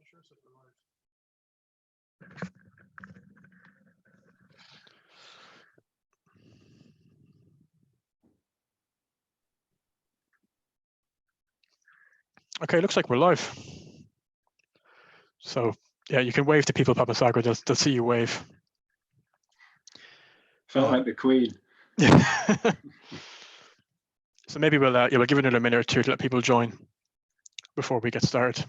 sure if we're live. Okay, looks like we're live. So yeah, you can wave to people, Padmasagara, they'll see you wave. Felt like the Queen. So maybe we'll give it another minute or two to let people join before we get started.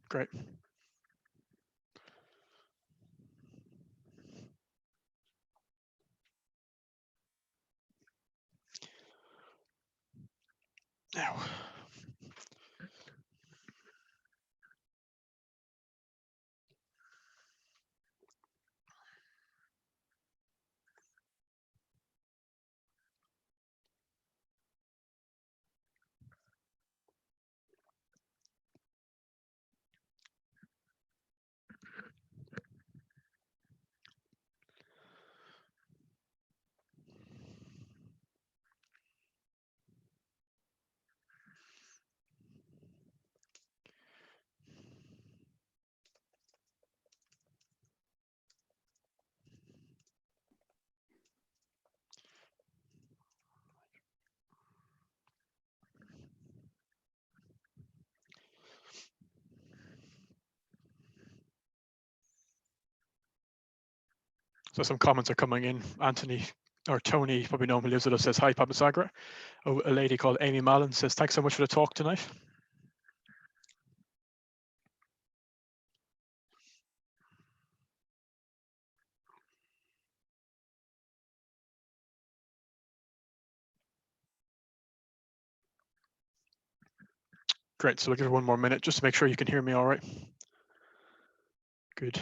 Great. Now. So some comments are coming in. Anthony or Tony, probably know him, who lives with us, says, hi, Padmasagara. Oh, a lady called Amy Mallon says, thanks so much for the talk tonight. Great, so we'll give it one more minute just to make sure you can hear me all right. Good.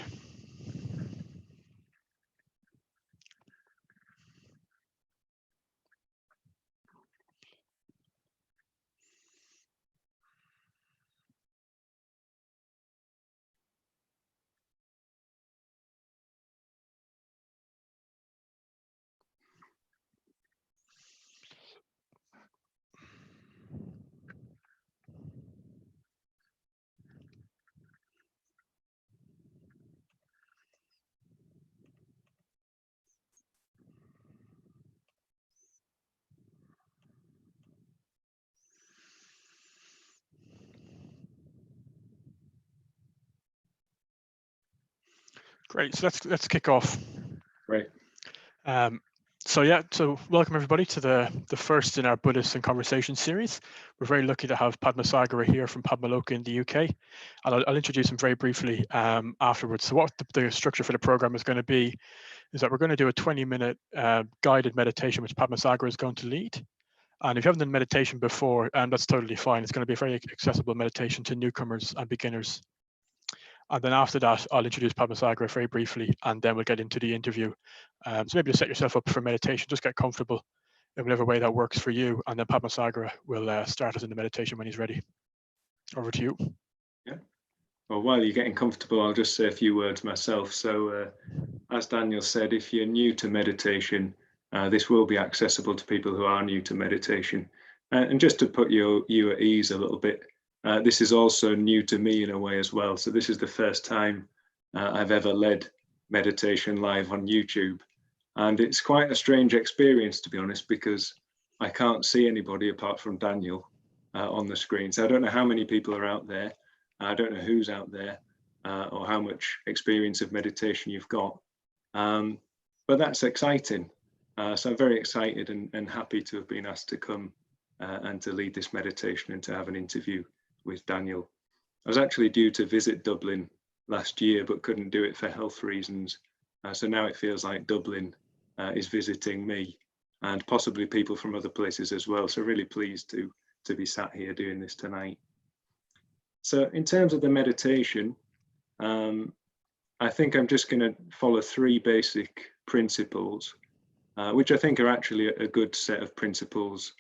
Great, so let's kick off. Right. So welcome everybody to the first in our Buddhist and Conversation series. We're very lucky to have Padmasagara here from Padmaloka in the UK. And I'll introduce him very briefly afterwards. So what the structure for the program is going to be is that we're going to do a 20-minute guided meditation, which Padmasagara is going to lead. And if you haven't done meditation before, that's totally fine. It's going to be a very accessible meditation to newcomers and beginners. And then after that, I'll introduce Padmasagara very briefly, and then we'll get into the interview. So maybe to set yourself up for meditation, just get comfortable in whatever way that works for you. And then Padmasagara will start us in the meditation when he's ready. Over to you. Yeah. Well, while you're getting comfortable, I'll just say a few words myself. So as Daniel said, if you're new to meditation, this will be accessible to people who are new to meditation. And just to put you at ease a little bit, this is also new to me in a way as well. So this is the first time I've ever led meditation live on YouTube. And it's quite a strange experience, to be honest, because I can't see anybody apart from Daniel on the screen. So I don't know how many people are out there. I don't know who's out there or how much experience of meditation you've got. But that's exciting. So I'm very excited and happy to have been asked to come and to lead this meditation and to have an interview with Daniel. I was actually due to visit Dublin last year, but couldn't do it for health reasons. So now it feels like Dublin is visiting me and possibly people from other places as well. So really pleased to be sat here doing this tonight. So in terms of the meditation, I think I'm just going to follow three basic principles, which I think are actually a good set of principles,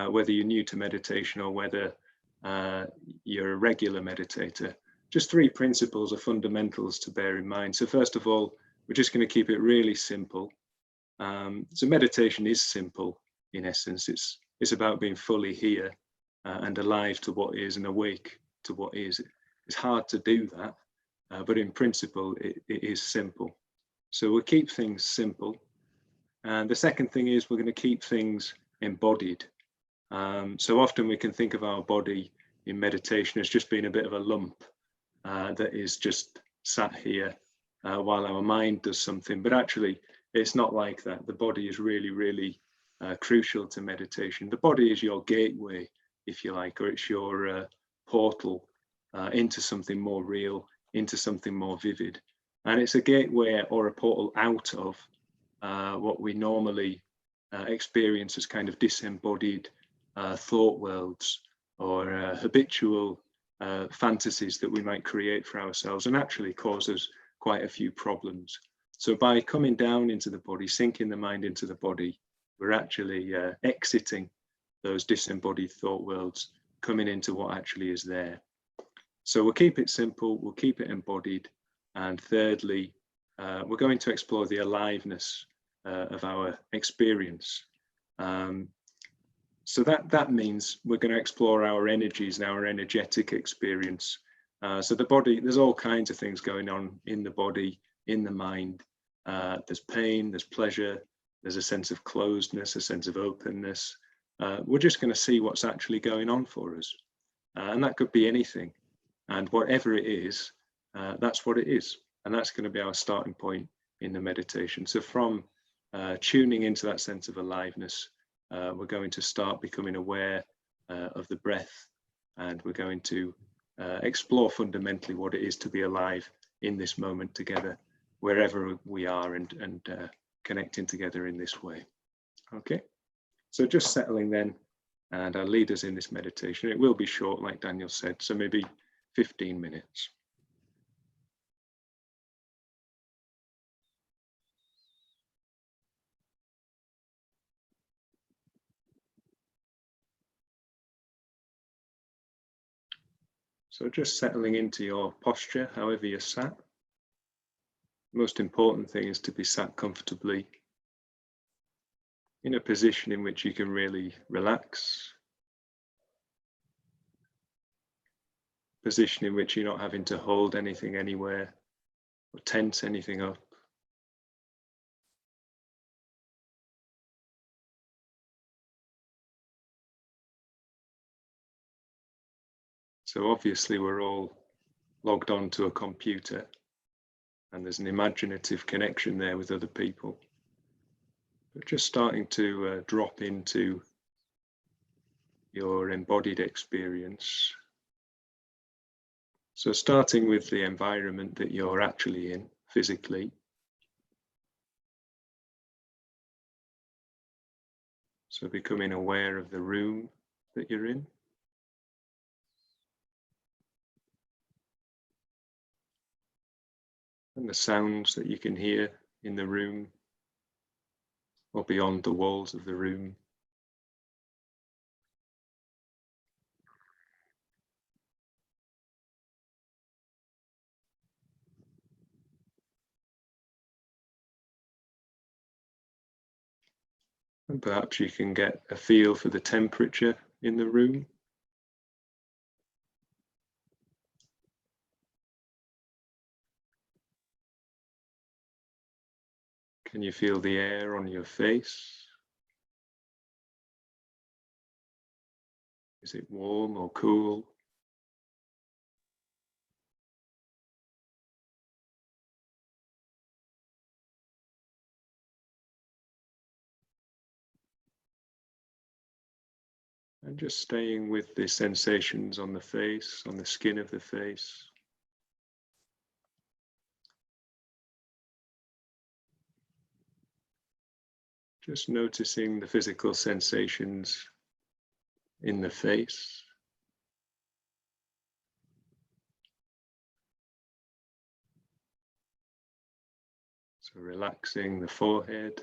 whether you're new to meditation or whether you're a regular meditator. Just 3 principles or fundamentals to bear in mind. So first of all, we're just going to keep it really simple. So meditation is simple in essence. It's about being fully here and alive to what is and awake to what is. It's hard to do that, but in principle, it is simple. So we'll keep things simple. And the second thing is we're going to keep things embodied. So often we can think of our body in meditation as just being a bit of a lump that is just sat here while our mind does something, but actually it's not like that. The body is really, really crucial to meditation. The body is your gateway, if you like, or it's your portal into something more real, into something more vivid. And it's a gateway or a portal out of what we normally experience as kind of disembodied thought worlds or habitual fantasies that we might create for ourselves, and actually cause us quite a few problems. So by coming down into the body, sinking the mind into the body, we're actually exiting those disembodied thought worlds, coming into what actually is there. So we'll keep it simple, we'll keep it embodied, and thirdly, we're going to explore the aliveness of our experience. So that means we're going to explore our energies and our energetic experience. So the body, there's all kinds of things going on in the body, in the mind. There's pain, there's pleasure, there's a sense of closedness, a sense of openness. We're just going to see what's actually going on for us. And that could be anything. And whatever it is, that's what it is. And that's going to be our starting point in the meditation. So from tuning into that sense of aliveness, we're going to start becoming aware of the breath, and we're going to explore fundamentally what it is to be alive in this moment together, wherever we are, and connecting together in this way. Okay, so just settling then, and I'll lead us in this meditation. It will be short, like Daniel said, so maybe 15 minutes. So just settling into your posture, however you're sat. The most important thing is to be sat comfortably in a position in which you can really relax, position in which you're not having to hold anything anywhere or tense anything up. So obviously we're all logged on to a computer, and there's an imaginative connection there with other people. But just starting to drop into your embodied experience. So starting with the environment that you're actually in physically. So becoming aware of the room that you're in. And the sounds that you can hear in the room or beyond the walls of the room. And perhaps you can get a feel for the temperature in the room. Can you feel the air on your face? Is it warm or cool? And just staying with the sensations on the face, on the skin of the face. Just noticing the physical sensations in the face. So relaxing the forehead,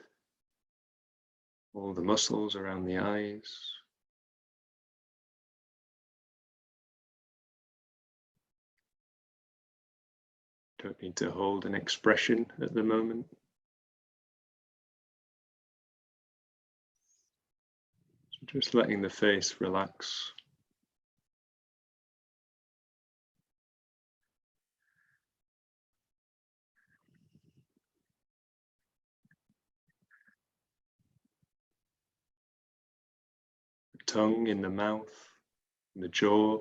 all the muscles around the eyes. Don't need to hold an expression at the moment. So just letting the face relax. The tongue in the mouth, in the jaw.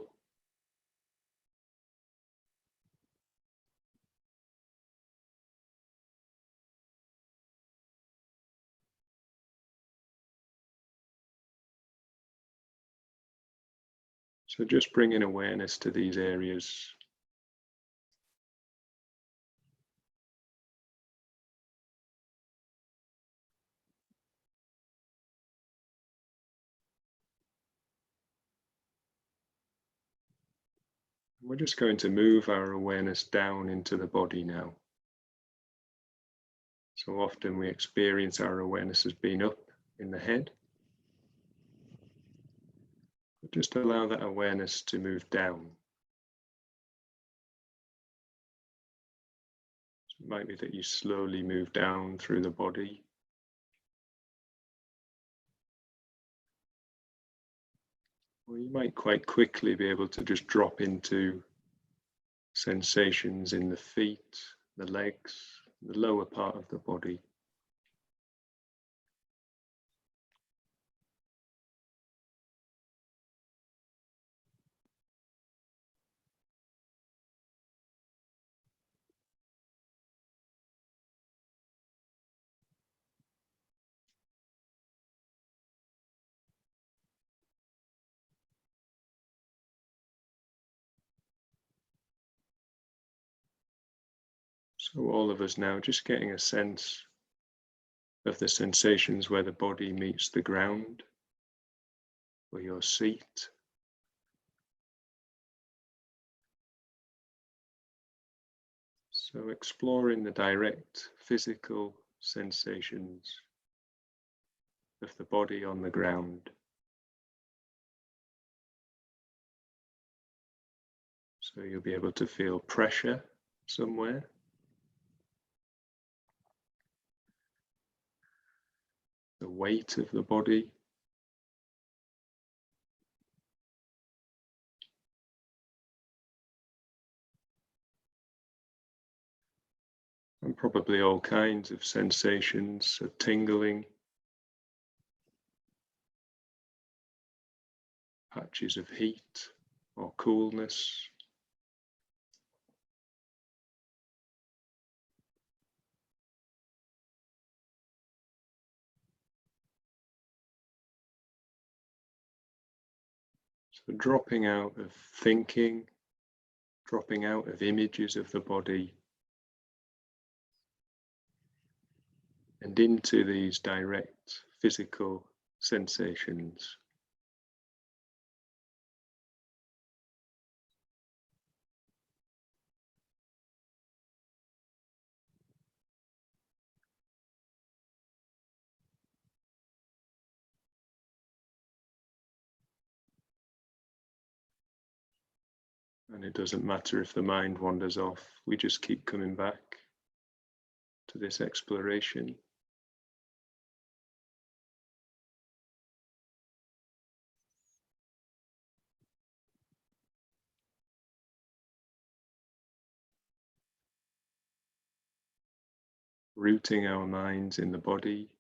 So just bringing awareness to these areas. We're just going to move our awareness down into the body now. So often we experience our awareness as being up in the head. But just allow that awareness to move down. So it might be that you slowly move down through the body. Or you might quite quickly be able to just drop into sensations in the feet, the legs, the lower part of the body. So all of us now just getting a sense of the sensations where the body meets the ground, or your seat. So exploring the direct physical sensations of the body on the ground. So you'll be able to feel pressure somewhere. The weight of the body. And probably all kinds of sensations of tingling, patches of heat or coolness. So dropping out of thinking, dropping out of images of the body, and into these direct physical sensations. And it doesn't matter if the mind wanders off, we just keep coming back to this exploration. Rooting our minds in the body.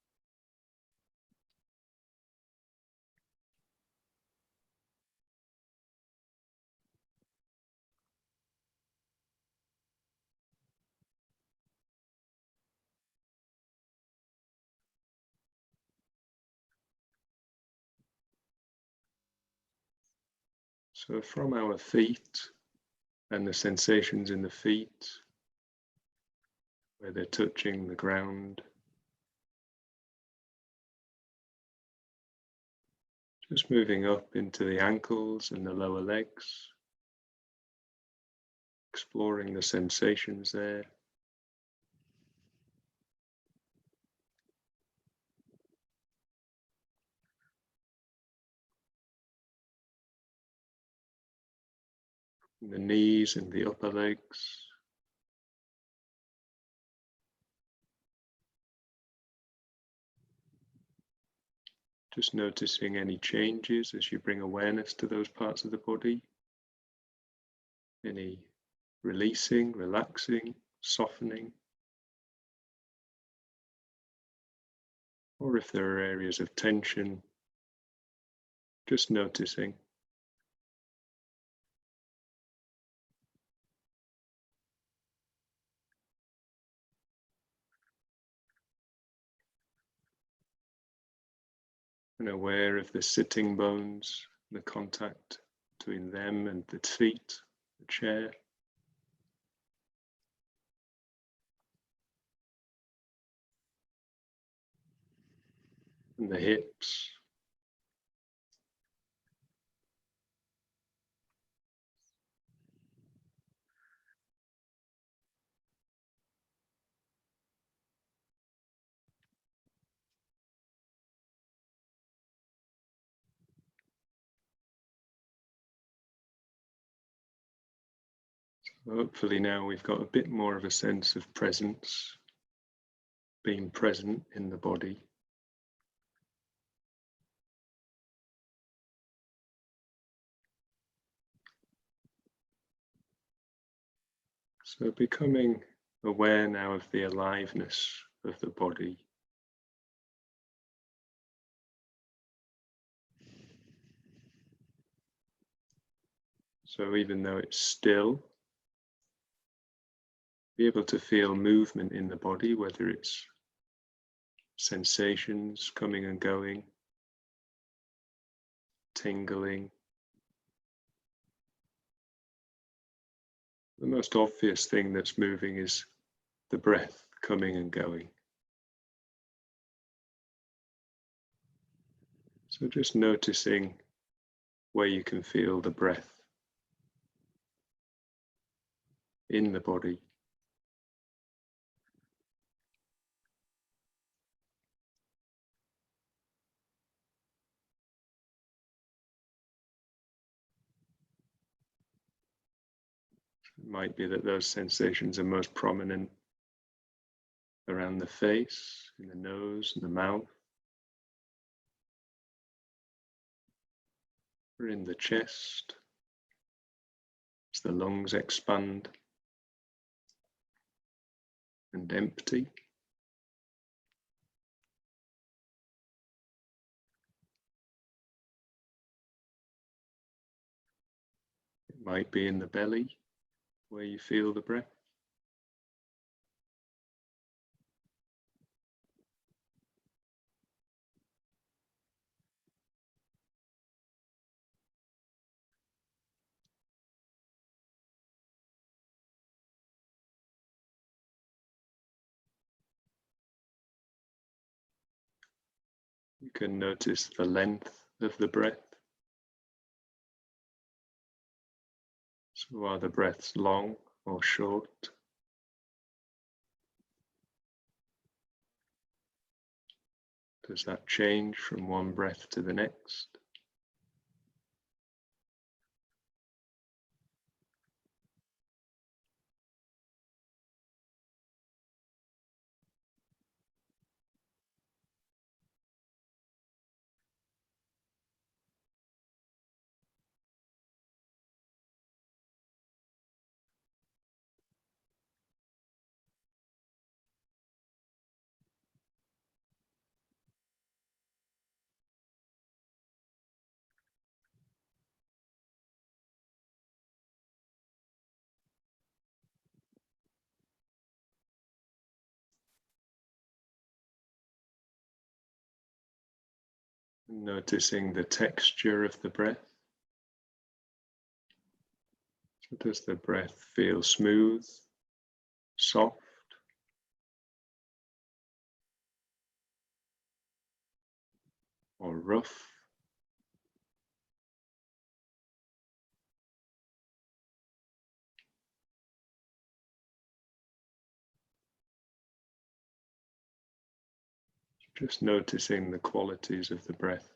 So from our feet and the sensations in the feet, where they're touching the ground, just moving up into the ankles and the lower legs, exploring the sensations there. The knees and the upper legs. Just noticing any changes as you bring awareness to those parts of the body. Any releasing, relaxing, softening. Or if there are areas of tension, just noticing. And aware of the sitting bones, the contact between them and the feet, the chair. And the hips. Hopefully now we've got a bit more of a sense of presence, being present in the body. So becoming aware now of the aliveness of the body. So even though it's still, be able to feel movement in the body, whether it's sensations coming and going, tingling. The most obvious thing that's moving is the breath coming and going. So just noticing where you can feel the breath in the body. It might be that those sensations are most prominent around the face, in the nose, and the mouth, or in the chest, as the lungs expand and empty. It might be in the belly, where you feel the breath. You can notice the length of the breath. So are the breaths long or short? Does that change from one breath to the next? Noticing the texture of the breath. So does the breath feel smooth, soft, or rough? Just noticing the qualities of the breath.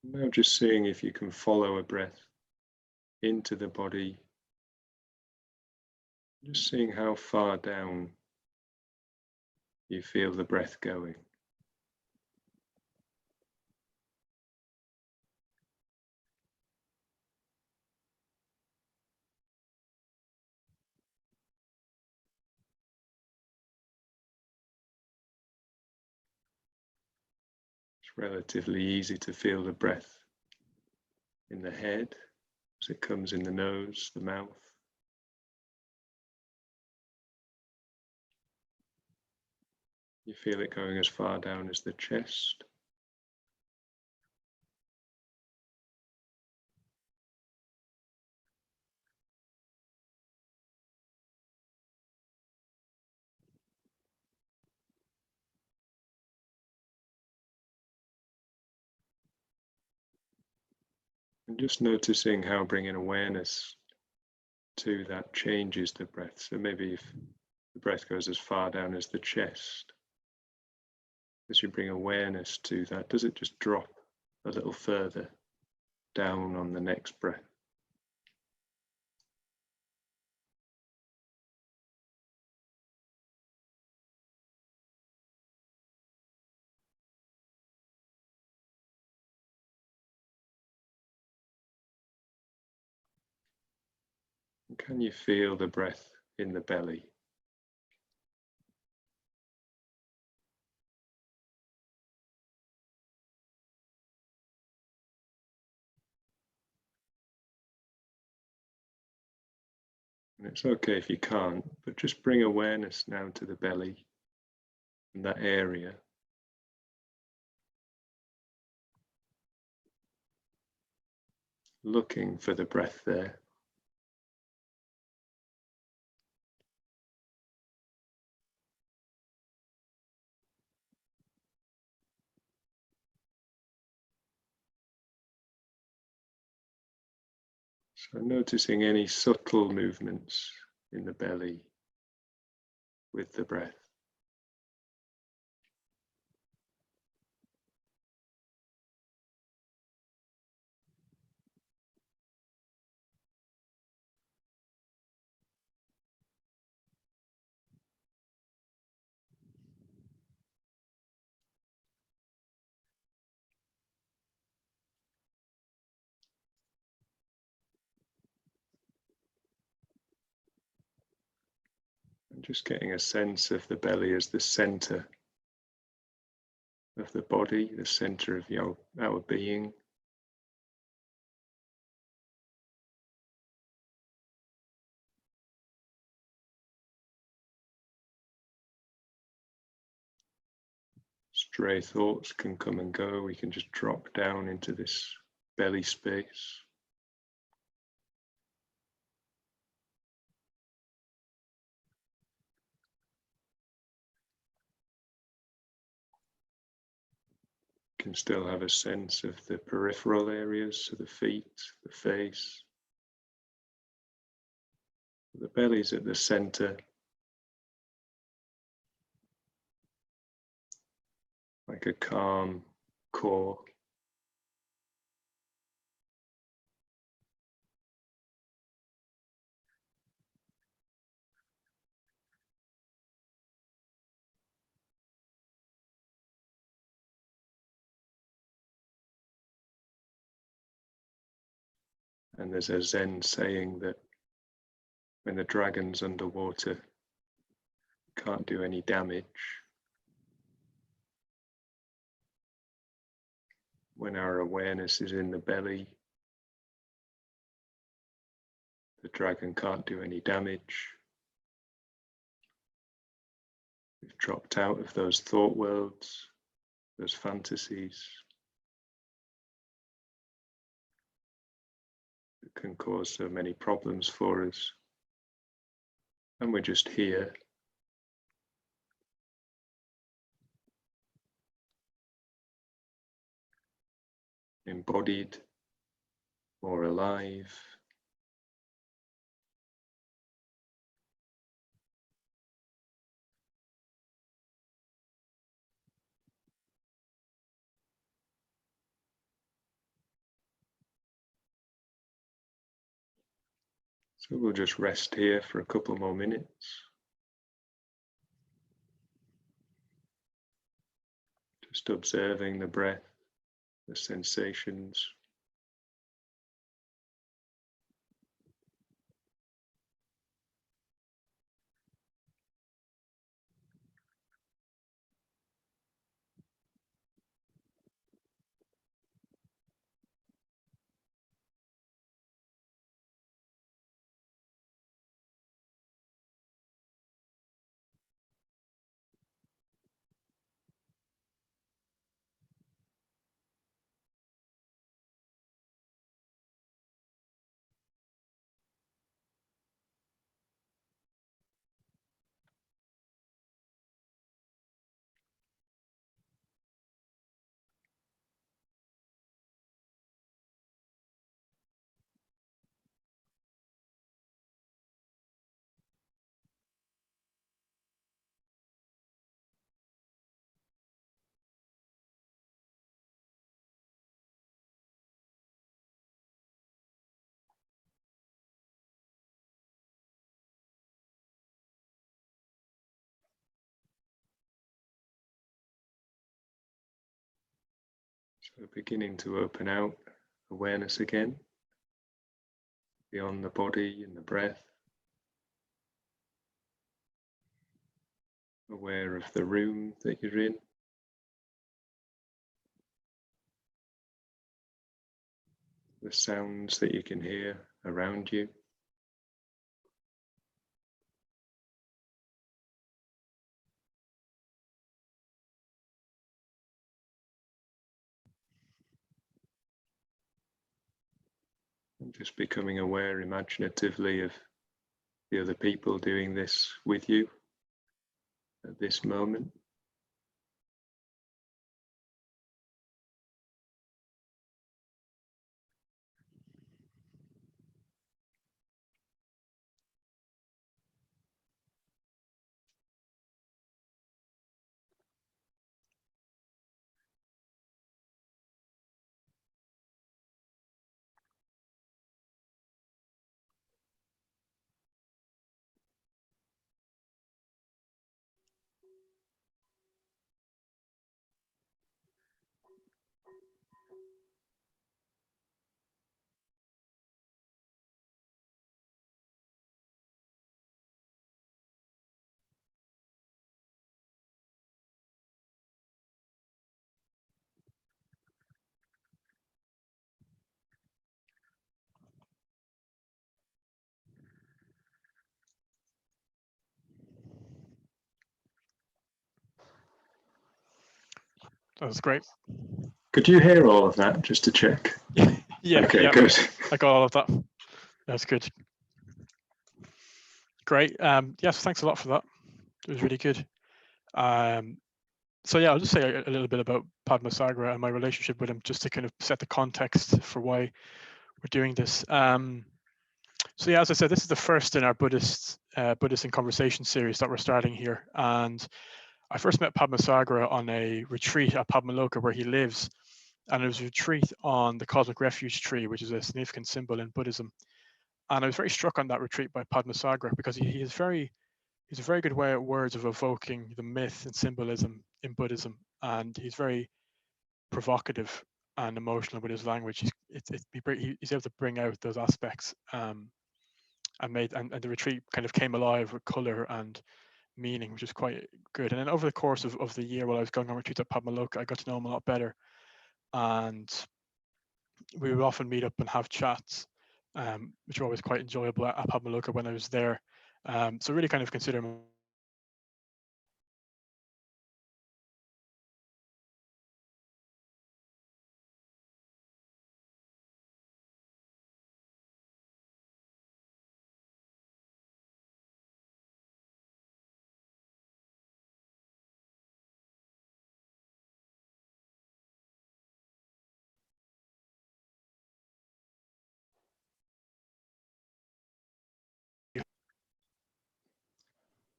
Now just seeing if you can follow a breath into the body, just seeing how far down you feel the breath going. It's relatively easy to feel the breath in the head as it comes in the nose, the mouth. You feel it going as far down as the chest. And just noticing how bringing awareness to that changes the breath. So maybe if the breath goes as far down as the chest, as you bring awareness to that, does it just drop a little further down on the next breath? Can you feel the breath in the belly? And it's okay if you can't, but just bring awareness now to the belly and that area. Looking for the breath there. So noticing any subtle movements in the belly with the breath. And just getting a sense of the belly as the center of the body, the center of our being. Stray thoughts can come and go. We can just drop down into this belly space. Can still have a sense of the peripheral areas, so the feet, the face. The belly's at the center, like a calm core. And there's a Zen saying that when the dragon's underwater, it can't do any damage. When our awareness is in the belly, the dragon can't do any damage. We've dropped out of those thought worlds, those fantasies that can cause so many problems for us. And we're just here. Embodied, more alive. So we'll just rest here for a couple more minutes. Just observing the breath, the sensations. So beginning to open out awareness again, beyond the body and the breath. Aware of the room that you're in. The sounds that you can hear around you. And just becoming aware imaginatively of the other people doing this with you at this moment. That was great. Could you hear all of that, just to check? Yeah. Okay, yeah. good. I got all of that. That's good. Great. Yes, thanks a lot for that. It was really good. So yeah, I'll just say a little bit about Padmasagara and my relationship with him, just to kind of set the context for why we're doing this. So yeah, as I said, this is the first in our Buddhist in Conversation series that we're starting here. And I first met Padmasagara on a retreat at Padmaloka where he lives. And it was a retreat on the cosmic refuge tree, which is a significant symbol in Buddhism. And I was very struck on that retreat by Padmasagara because he's a very good way at words of evoking the myth and symbolism in Buddhism. And he's very provocative and emotional with his language. He's able to bring out those aspects. And the retreat kind of came alive with color and meaning, which is quite good. And then over the course of the year while I was going on retreat at Padmaloka, I got to know him a lot better. And we would often meet up and have chats, which were always quite enjoyable at Padmaloka when I was there. So really kind of consider him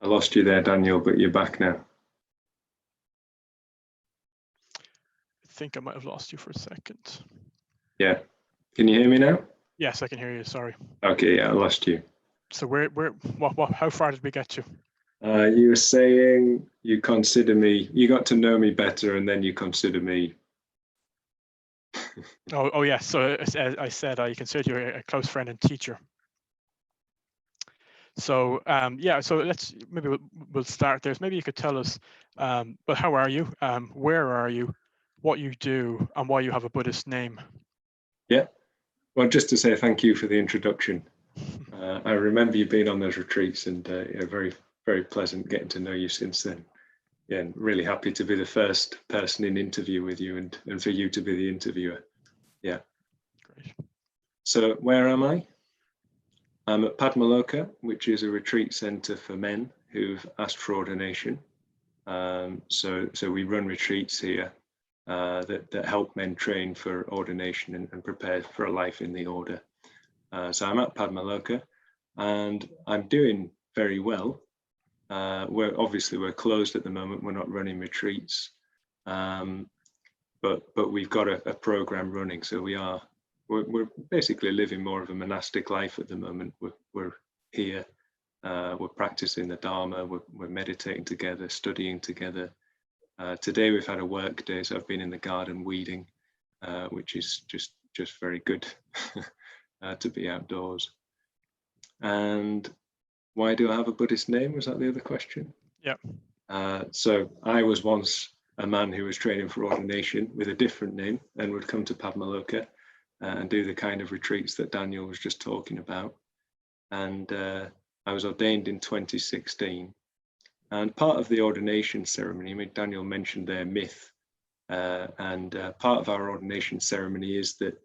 I lost you there, Daniel, but you're back now. I think I might have lost you for a second. Yeah. Can you hear me now? Yes, I can hear you. Sorry. Okay, yeah, I lost you. So how far did we get to? You were saying you consider me, you got to know me better, and then you consider me. Oh yes. So I said you consider you a close friend and teacher. So yeah, so maybe we'll start there. So maybe you could tell us, but how are you? Where are you? What you do, and why you have a Buddhist name? Yeah. Well, just to say thank you for the introduction. I remember you being on those retreats, and very, very pleasant getting to know you since then. Yeah, and really happy to be the first person in interview with you, and for you to be the interviewer. Yeah. Great. So where am I? I'm at Padmasagara, which is a retreat centre for men who've asked for ordination. So we run retreats here that help men train for ordination and prepare for a life in the order. So I'm at Padmasagara, and I'm doing very well. We're closed at the moment. We're not running retreats, but we've got a program running. So we're basically living more of a monastic life at the moment. We're here. We're practicing the Dharma. We're meditating together, studying together. Today we've had a work day, so I've been in the garden weeding, which is just very good to be outdoors. And why do I have a Buddhist name? Was that the other question? Yeah. So I was once a man who was training for ordination with a different name and would come to Padmasagara and do the kind of retreats that Daniel was just talking about. And I was ordained in 2016. And part of the ordination ceremony, I mean, Daniel mentioned their myth, and part of our ordination ceremony is that,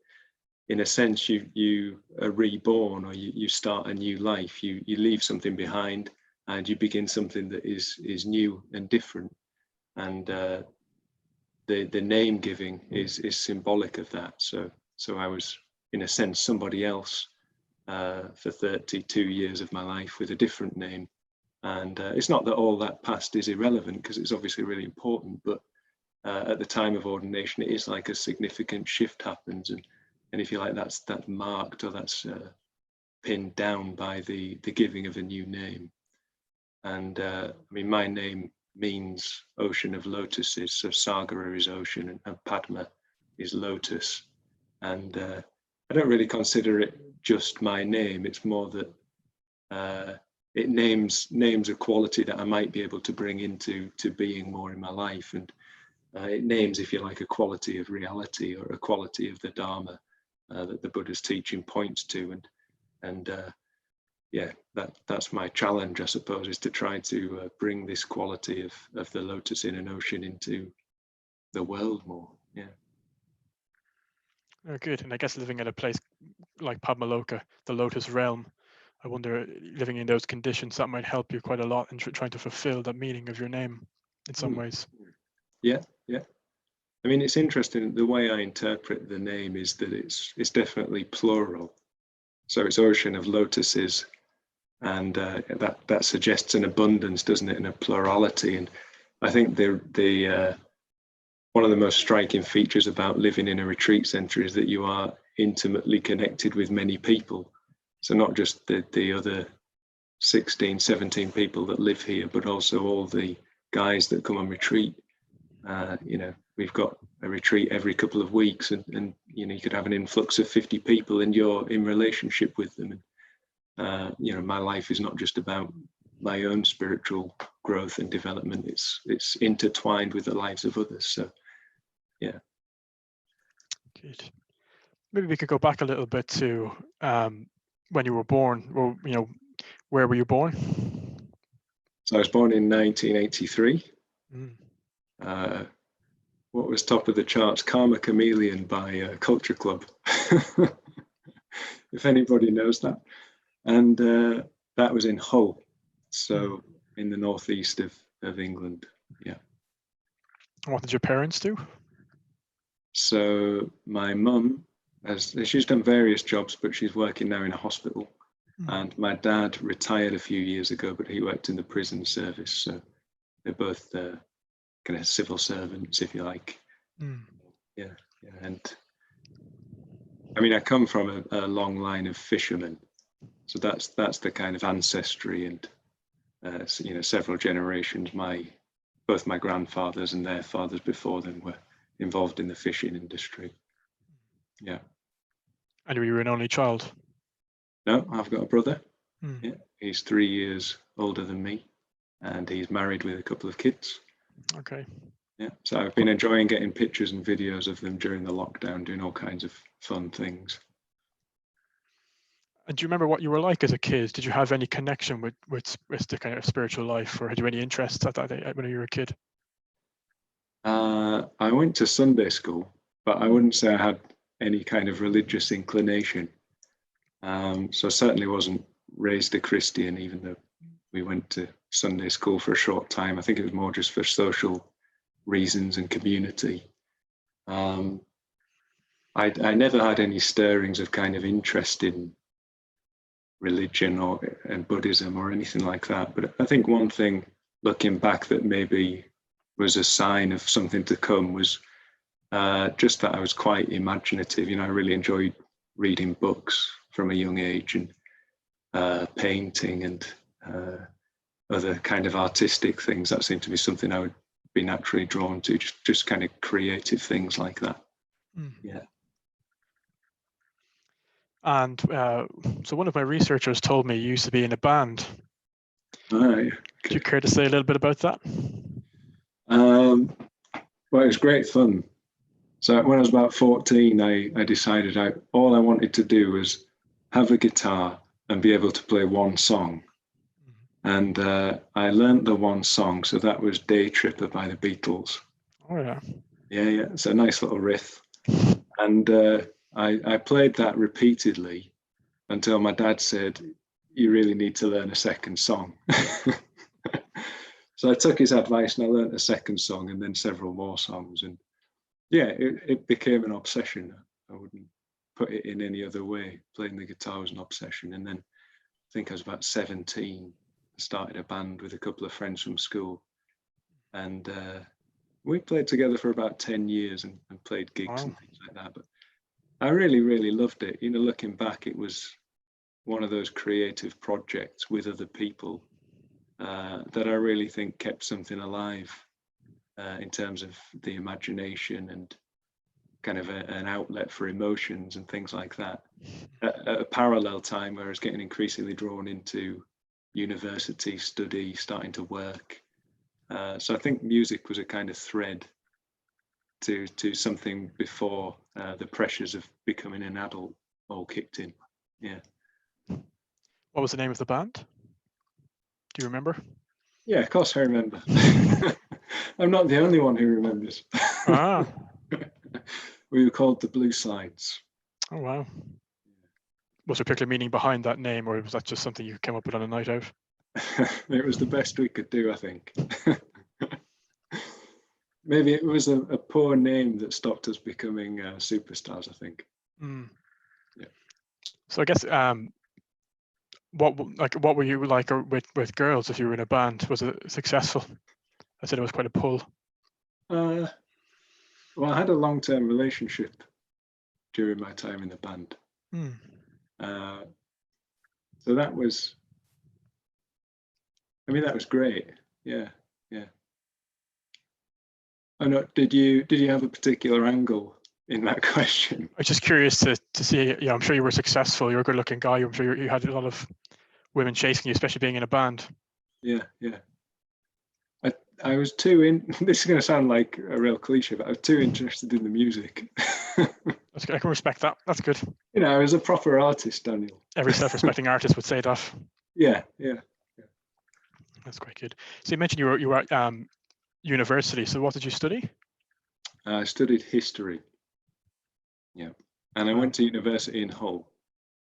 in a sense, you are reborn, or you start a new life. You leave something behind, and you begin something that is new and different. And the name giving is symbolic of that. So I was, in a sense, somebody else for 32 years of my life with a different name. And it's not that all that past is irrelevant, because it's obviously really important, but at the time of ordination, it is like a significant shift happens, and if you like, that's marked, or that's pinned down by the giving of a new name. And I mean, my name means ocean of lotuses, so Sagra is ocean, and Padma is lotus. And I don't really consider it just my name. It's more that it names a quality that I might be able to bring into being more in my life, and it names, if you like, a quality of reality, or a quality of the Dharma that the Buddha's teaching points to, and yeah, that's my challenge, I suppose, is to try to bring this quality of the lotus in an ocean into the world more. Yeah. Oh, good. And I guess living in a place like Padmasagara, the lotus realm, I wonder, living in those conditions, that might help you quite a lot in trying to fulfill the meaning of your name in some ways. Yeah. I mean, it's interesting. The way I interpret the name is that it's definitely plural. So it's ocean of lotuses, and that suggests an abundance, doesn't it, and a plurality. And I think the one of the most striking features about living in a retreat center is that you are intimately connected with many people. So not just the other 16, 17 people that live here, but also all the guys that come on retreat. We've got a retreat every couple of weeks, and you could have an influx of 50 people, and you're in relationship with them. And my life is not just about my own spiritual growth and development. It's intertwined with the lives of others. So yeah. Good. Maybe we could go back a little bit to when you were born. Or where were you born? So I was born in 1983. What was top of the charts? Karma Chameleon by Culture Club, if anybody knows that. And that was in Hull, so in the northeast of England. Yeah. What did your parents do? So my mum, she's done various jobs, but she's working now in a hospital. And my dad retired a few years ago, but he worked in the prison service. So they're both kind of civil servants, if you like. Yeah. And I mean, I come from a long line of fishermen. So that's the kind of ancestry, and several generations. Both my grandfathers and their fathers before them were involved in the fishing industry. Yeah. And you were an only child? No, I've got a brother. Mm. Yeah, he's 3 years older than me, and he's married with a couple of kids. Okay. Yeah, so I've been enjoying getting pictures and videos of them during the lockdown, doing all kinds of fun things. And do you remember what you were like as a kid? Did you have any connection with the kind of spiritual life, or had you any interests at that when you were a kid? I went to Sunday school, but I wouldn't say I had any kind of religious inclination. So I certainly wasn't raised a Christian, even though we went to Sunday school for a short time. I think it was more just for social reasons and community. I never had any stirrings of kind of interest in religion and Buddhism or anything like that. But I think one thing, looking back, that maybe was a sign of something to come was just that I was quite imaginative. I really enjoyed reading books from a young age, and painting and other kind of artistic things. That seemed to be something I would be naturally drawn to, just kind of creative things like that. Mm. Yeah. And so one of my researchers told me you used to be in a band. Okay. Do you care to say a little bit about that? Well, it was great fun. So when I was about 14, I decided all I wanted to do was have a guitar and be able to play one song. And I learned the one song. So that was Day Tripper by the Beatles. Oh, yeah. Yeah. It's a nice little riff. And I played that repeatedly until my dad said, you really need to learn a second song. So I took his advice and I learned a second song and then several more songs. And yeah, it became an obsession. I wouldn't put it in any other way. Playing the guitar was an obsession. And then I think I was about 17, I started a band with a couple of friends from school. And we played together for about 10 years and played gigs and things like that. But I really, really loved it. Looking back, it was one of those creative projects with other people that I really think kept something alive in terms of the imagination and kind of an outlet for emotions and things like that. At a parallel time where I was getting increasingly drawn into university study, starting to work. So I think music was a kind of thread to something before the pressures of becoming an adult all kicked in. Yeah. What was the name of the band? Do you remember? Yeah, of course I remember. I'm not the only one who remembers. Ah. We were called the Blue Slides. Oh, wow. Was there a particular meaning behind that name, or was that just something you came up with on a night out? It was the best we could do, I think. Maybe it was a poor name that stopped us becoming superstars, I think. Mm. Yeah. So I guess what were you like with girls if you were in a band? Was it successful? I said it was quite a pull. Well, I had a long-term relationship during my time in the band. Mm. So that was great. Yeah. I know. Did you have a particular angle in that question? I was just curious to see. Yeah, I'm sure you were successful. You're a good-looking guy. I'm sure you had a lot of women chasing you, especially being in a band. Yeah. I was too in. This is going to sound like a real cliche, but I was too interested in the music. That's good. I can respect that. That's good. I was a proper artist, Daniel. Every self-respecting artist would say that. Yeah. That's quite good. So you mentioned you were at university. So what did you study? I studied history. Yeah, and I went to university in Hull.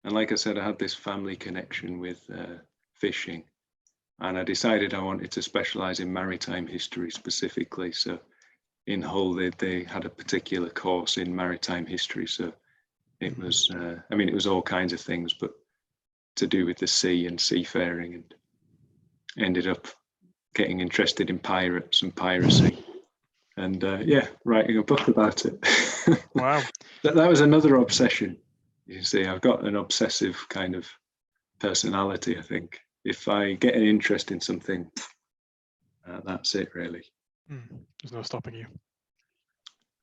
And like I said, I had this family connection with fishing, and I decided I wanted to specialize in maritime history specifically. So in Hull, they had a particular course in maritime history. So it was, it was all kinds of things, but to do with the sea and seafaring, and ended up getting interested in pirates and piracy, and writing a book about it. Wow. That was another obsession. You see, I've got an obsessive kind of personality, I think. If I get an interest in something, that's it, really. There's no stopping you.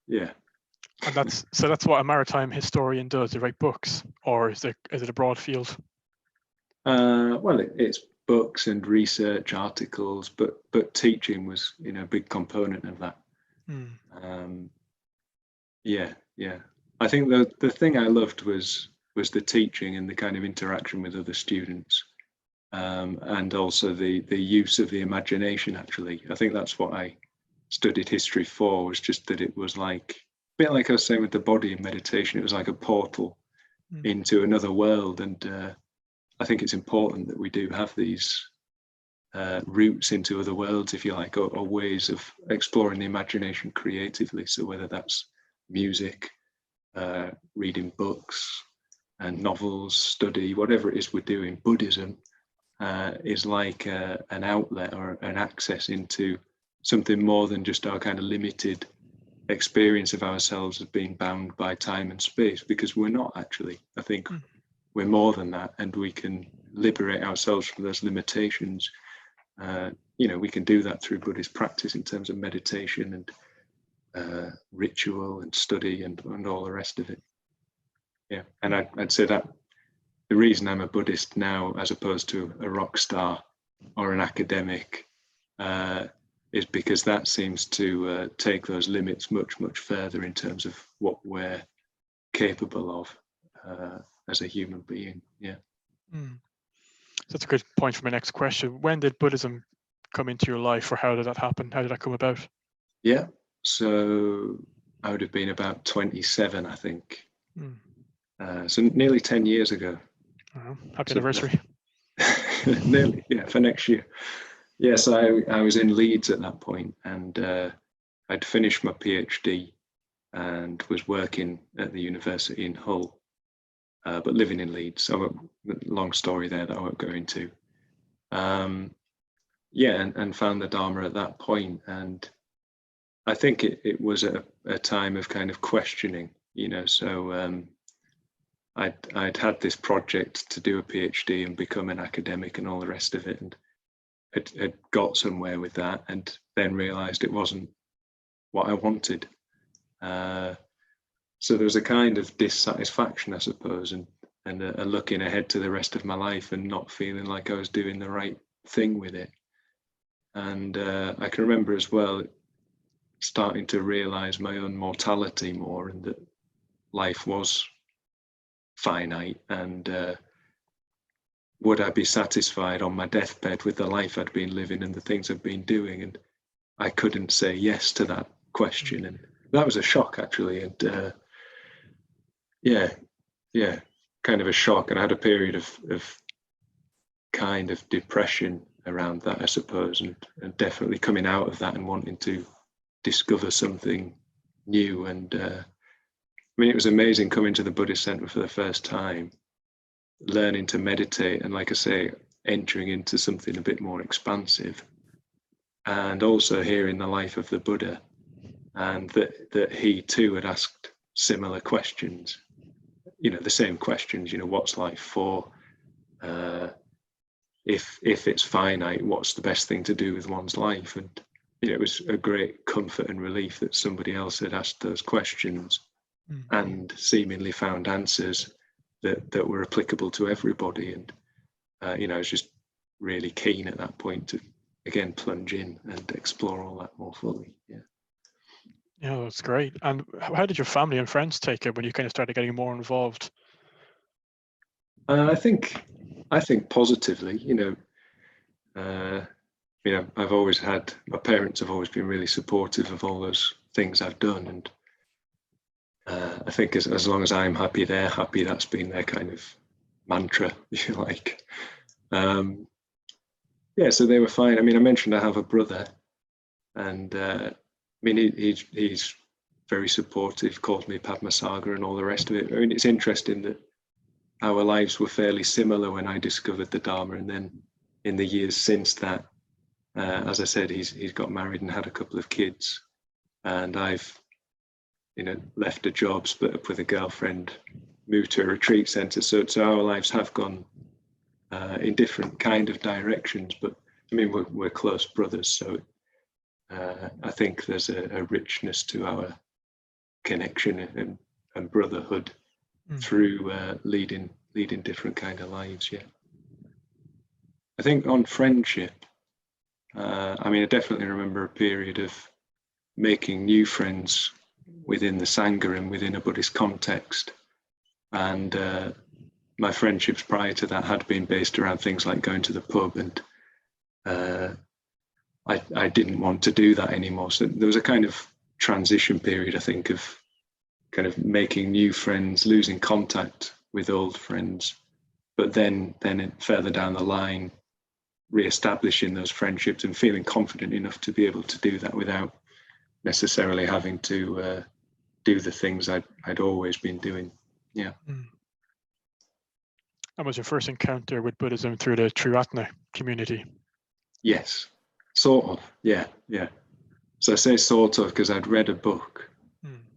Yeah. And that's what a maritime historian does. They write books, or is it a broad field? Well, it's books and research articles, but teaching was, a big component of that. Yeah. I think the thing I loved was the teaching and the kind of interaction with other students, and also the use of the imagination. Actually, I think that's what I studied history for, was just that it was like a bit like I was saying with the body in meditation. It was like a portal into another world, and I think it's important that we do have these routes into other worlds, if you like, or ways of exploring the imagination creatively. So whether that's music, reading books and novels, study, whatever it is we're doing, Buddhism is like an outlet or an access into something more than just our kind of limited experience of ourselves as being bound by time and space, because we're not actually. I think we're more than that, and we can liberate ourselves from those limitations. We can do that through Buddhist practice in terms of meditation and ritual and study and all the rest of it. Yeah, and I'd say that the reason I'm a Buddhist now, as opposed to a rock star or an academic, is because that seems to take those limits much, much further in terms of what we're capable of as a human being. Yeah. That's a good point for my next question. When did Buddhism come into your life, or how did that happen? How did that come about? Yeah, so I would have been about 27, I think. So nearly 10 years ago. Happy anniversary. Nearly, yeah, for next year. Yes, I was in Leeds at that point, and I'd finished my PhD and was working at the university in Hull, but living in Leeds. So long story there that I won't go into. And found the Dharma at that point. And I think it was a time of kind of questioning, so I'd had this project to do a PhD and become an academic and all the rest of it, and had got somewhere with that, and then realized it wasn't what I wanted. So there was a kind of dissatisfaction, I suppose, and a looking ahead to the rest of my life and not feeling like I was doing the right thing with it. And I can remember as well starting to realize my own mortality more, and that life was finite, and would I be satisfied on my deathbed with the life I'd been living and the things I'd been doing? And I couldn't say yes to that question, and that was a shock, actually. And kind of a shock. And I had a period of kind of depression around that, I suppose, and definitely coming out of that and wanting to discover something new. And it was amazing coming to the Buddhist Center for the first time, learning to meditate, and like I say, entering into something a bit more expansive, and also hearing the life of the Buddha, and that he too had asked similar questions, the same questions, what's life for? If it's finite, what's the best thing to do with one's life? And it was a great comfort and relief that somebody else had asked those questions and seemingly found answers that were applicable to everybody. And I was just really keen at that point to again plunge in and explore all that more fully. Yeah, that's great. And how did your family and friends take it when you kind of started getting more involved? I think positively. I've always had, my parents have always been really supportive of all those things I've done, and I think as long as I'm happy, they're happy. That's been their kind of mantra, if you like. So they were fine. I mentioned I have a brother, and he's very supportive, calls me Padmasagara and all the rest of it. It's interesting that our lives were fairly similar when I discovered the Dharma, and then in the years since that, as I said, he's got married and had a couple of kids, and I've left a job, split up with a girlfriend, moved to a retreat center. So our lives have gone in different kind of directions. But I mean, we're close brothers, so I think there's a richness to our connection and brotherhood through leading different kind of lives. Yeah, I think on friendship, I mean, I definitely remember a period of making new friends within the Sangha and within a Buddhist context, and my friendships prior to that had been based around things like going to the pub, and I didn't want to do that anymore. So there was a kind of transition period, I think, of kind of making new friends, losing contact with old friends, but then further down the line, re-establishing those friendships and feeling confident enough to be able to do that without necessarily having to do the things I'd always been doing. Yeah. That was your first encounter with Buddhism through the Triratna community? Yes, sort of. Yeah. So I say sort of because I'd read a book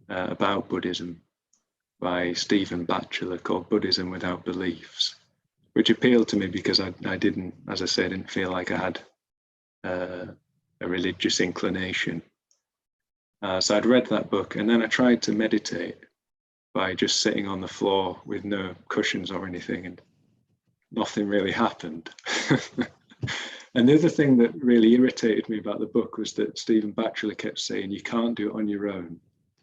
about Buddhism by Stephen Batchelor called Buddhism Without Beliefs, which appealed to me because I didn't, as I said, didn't feel like I had a religious inclination. So I'd read that book, and then I tried to meditate by just sitting on the floor with no cushions or anything, and nothing really happened. And the other thing that really irritated me about the book was that Stephen Batchelor kept saying, you can't do it on your own.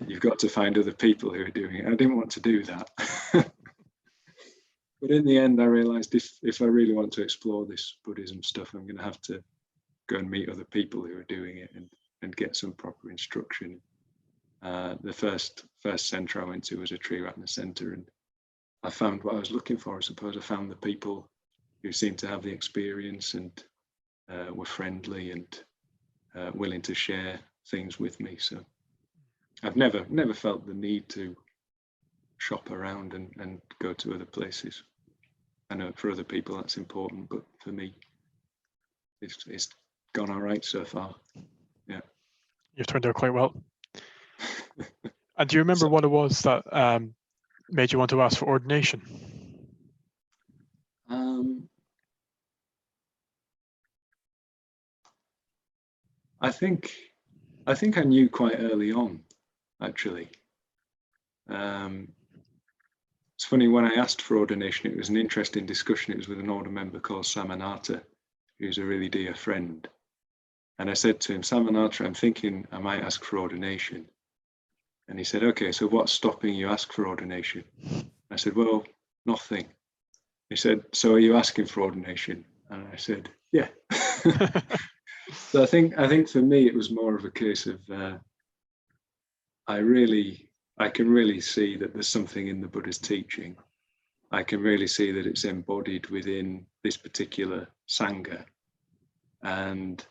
You've got to find other people who are doing it. I didn't want to do that. But in the end, I realized if I really want to explore this Buddhism stuff, I'm going to have to go and meet other people who are doing it and get some proper instruction. The first center I went to was a Triratna center, and I found what I was looking for. I suppose I found the people who seemed to have the experience and were friendly and willing to share things with me. So I've never felt the need to shop around and go to other places. I know for other people that's important, but for me, it's gone all right so far. Yeah. You've turned out quite well. And do you remember what it was that made you want to ask for ordination? I think I knew quite early on, actually. It's funny, when I asked for ordination, it was an interesting discussion. It was with an older member called Samanata, who's a really dear friend. And I said to him, Samanata, I'm thinking I might ask for ordination. And he said, okay, so what's stopping you ask for ordination? I said, well, nothing. He said, so are you asking for ordination? And I said, yeah. So I think for me, it was more of a case of, I can really see that there's something in the Buddha's teaching. I can really see that it's embodied within this particular Sangha. And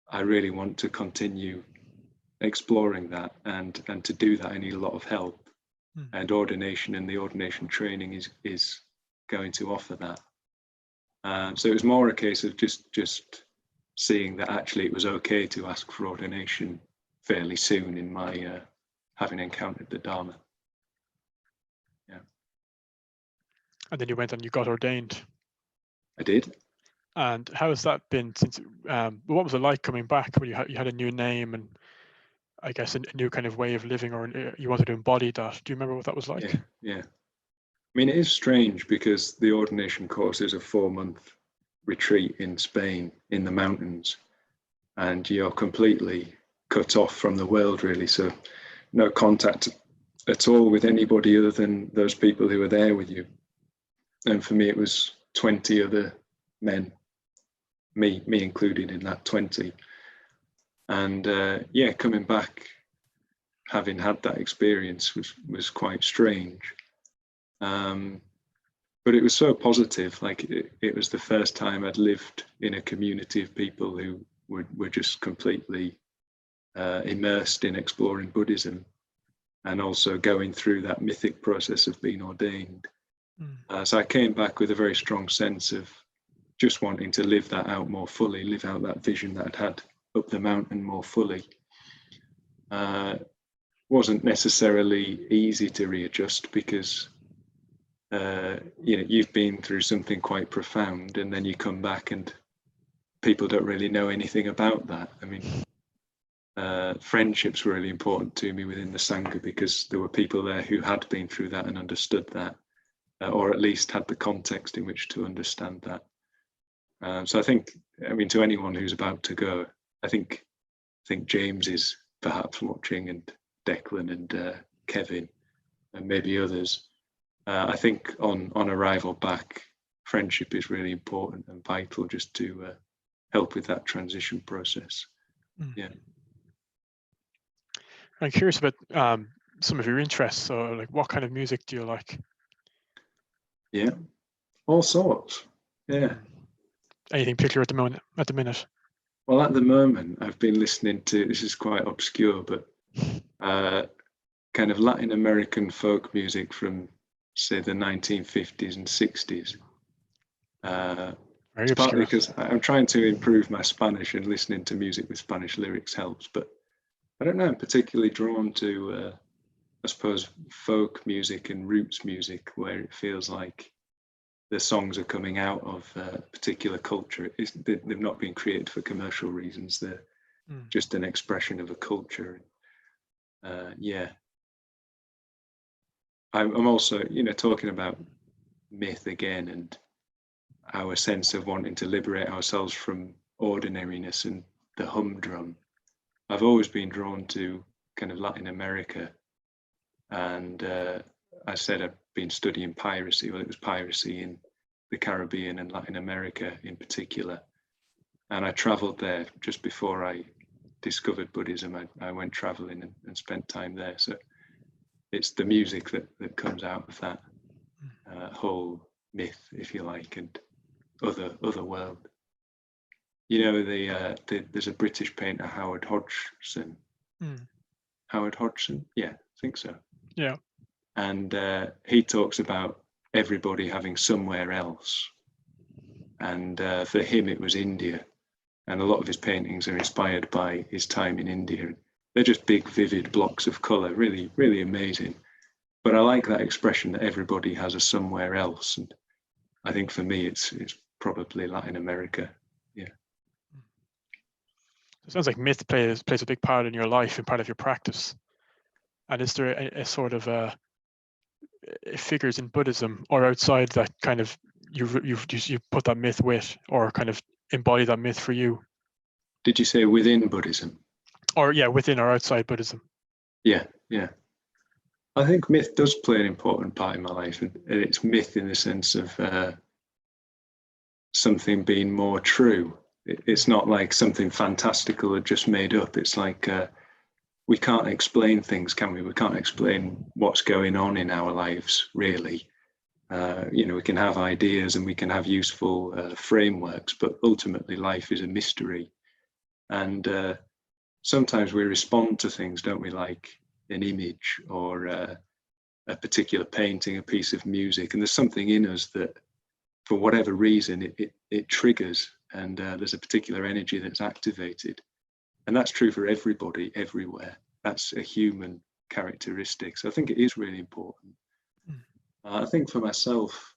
I really want to continue exploring that, and to do that I need a lot of help. And ordination and the ordination training is going to offer that. So it was more a case of just seeing that actually it was okay to ask for ordination fairly soon in my having encountered the Dharma. Yeah. And then you went and you got ordained. I did. And how has that been since? What was it like coming back when you had a new name and I guess a new kind of way of living, or you wanted to embody that? Do you remember what that was like? Yeah. I mean, it is strange because the ordination course is a 4-month retreat in Spain in the mountains, and you're completely cut off from the world, really. So no contact at all with anybody other than those people who are there with you. And for me, it was 20 other men, me included in that 20. And coming back, having had that experience was quite strange. But it was so positive. Like it was the first time I'd lived in a community of people who were just completely immersed in exploring Buddhism, and also going through that mythic process of being ordained. So I came back with a very strong sense of just wanting to live that out more fully, live out that vision that I'd had up the mountain more fully. Wasn't necessarily easy to readjust because you've been through something quite profound, and then you come back and people don't really know anything about that. I mean, friendships were really important to me within the Sangha, because there were people there who had been through that and understood that, or at least had the context in which to understand that. So I think, to anyone who's about to go, I think James is perhaps watching, and Declan and Kevin and maybe others. I think on arrival back, friendship is really important and vital, just to help with that transition process. Yeah. I'm curious about some of your interests. So, like, what kind of music do you like? Yeah, all sorts. Yeah. Anything particular at the minute? Well, at the moment, I've been listening to, this is quite obscure, but kind of Latin American folk music from, say, the 1950s and 60s. It's partly because I'm trying to improve my Spanish, and listening to music with Spanish lyrics helps. But I don't know, I'm particularly drawn to, I suppose, folk music and roots music, where it feels like the songs are coming out of a particular culture. They've not been created for commercial reasons. They're just an expression of a culture. Yeah. I'm also, talking about myth again, and our sense of wanting to liberate ourselves from ordinariness and the humdrum. I've always been drawn to kind of Latin America, and I said I've been studying piracy. Well, it was piracy in the Caribbean and Latin America in particular, and I traveled there just before I discovered Buddhism. I went traveling and spent time there. So it's the music that comes out of that whole myth, if you like, and other world. There's a British painter, Howard Hodgson. Howard Hodgson, yeah, I think so. Yeah. And he talks about everybody having somewhere else, and for him it was India, and a lot of his paintings are inspired by his time in India. They're just big, vivid blocks of color, really, really amazing. But I like that expression that everybody has a somewhere else, and I think for me it's probably Latin America. Yeah. It sounds like myth plays a big part in your life and part of your practice. And is there a sort of figures in Buddhism or outside that kind of you put that myth with, or kind of embody that myth for you? Did you say within Buddhism? Or yeah, within or outside Buddhism? Yeah. I think myth does play an important part in my life, and it's myth in the sense of something being more true. It's not like something fantastical or just made up. It's like we can't explain things, can we? We can't explain what's going on in our lives, really. We can have ideas and we can have useful frameworks, but ultimately life is a mystery. And sometimes we respond to things, don't we, like an image or a particular painting, a piece of music, and there's something in us that, for whatever reason, it triggers, and there's a particular energy that's activated. And that's true for everybody, everywhere. That's a human characteristic. So I think it is really important. I think for myself,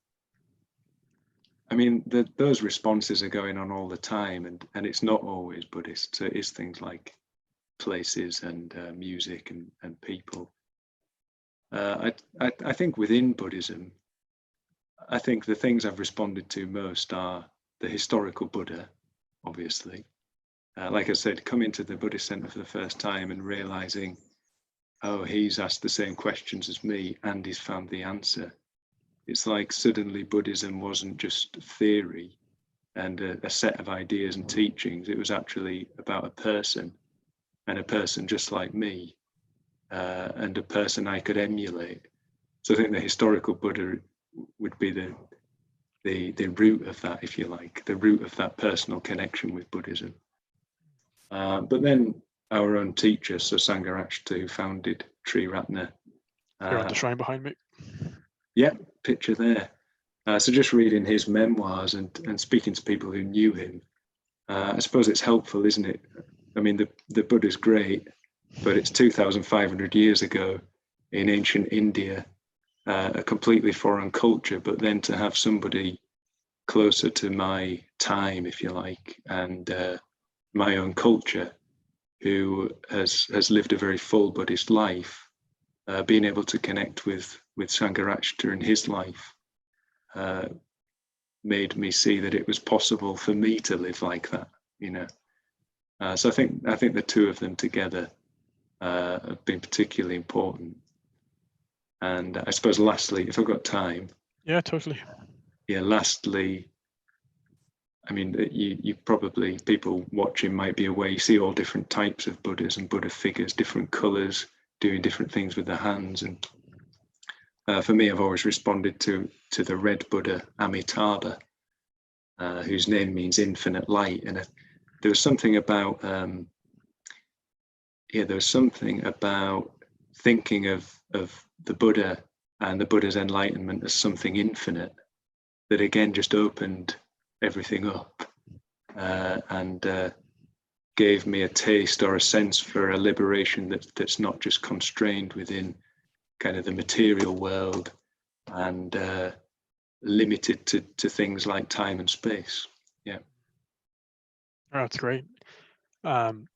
those responses are going on all the time, and it's not always Buddhist. So it is things like places and music and people. I think within Buddhism, I think the things I've responded to most are the historical Buddha, obviously. Like I said, coming to the Buddhist center for the first time and realizing, oh, he's asked the same questions as me and he's found the answer. It's like suddenly Buddhism wasn't just theory and a set of ideas and teachings. It was actually about a person, and a person just like me, and a person I could emulate. So I think the historical Buddha would be the root of that, if you like, the root of that personal connection with Buddhism. But then our own teacher, so Sangharakshita, who founded Triratna. Here on the shrine behind me. Yeah, picture there. So just reading his memoirs and speaking to people who knew him, I suppose it's helpful, isn't it? The Buddha's great, but it's 2,500 years ago in ancient India, a completely foreign culture, but then to have somebody closer to my time, if you like, and my own culture, who has lived a very full Buddhist life, being able to connect with Sangharakshita during his life made me see that it was possible for me to live like that, you know. So I think the two of them together have been particularly important. And I suppose lastly, if I've got time. Yeah, totally. Yeah, lastly, I mean, you probably, people watching might be aware, you see all different types of Buddhas and Buddha figures, different colors, doing different things with their hands. And for me, I've always responded to the red Buddha, Amitabha, whose name means infinite light. And there was something about, thinking of the Buddha and the Buddha's enlightenment as something infinite that again just opened everything up and gave me a taste or a sense for a liberation that's not just constrained within kind of the material world and limited to things like time and space. Yeah. Oh, that's great. And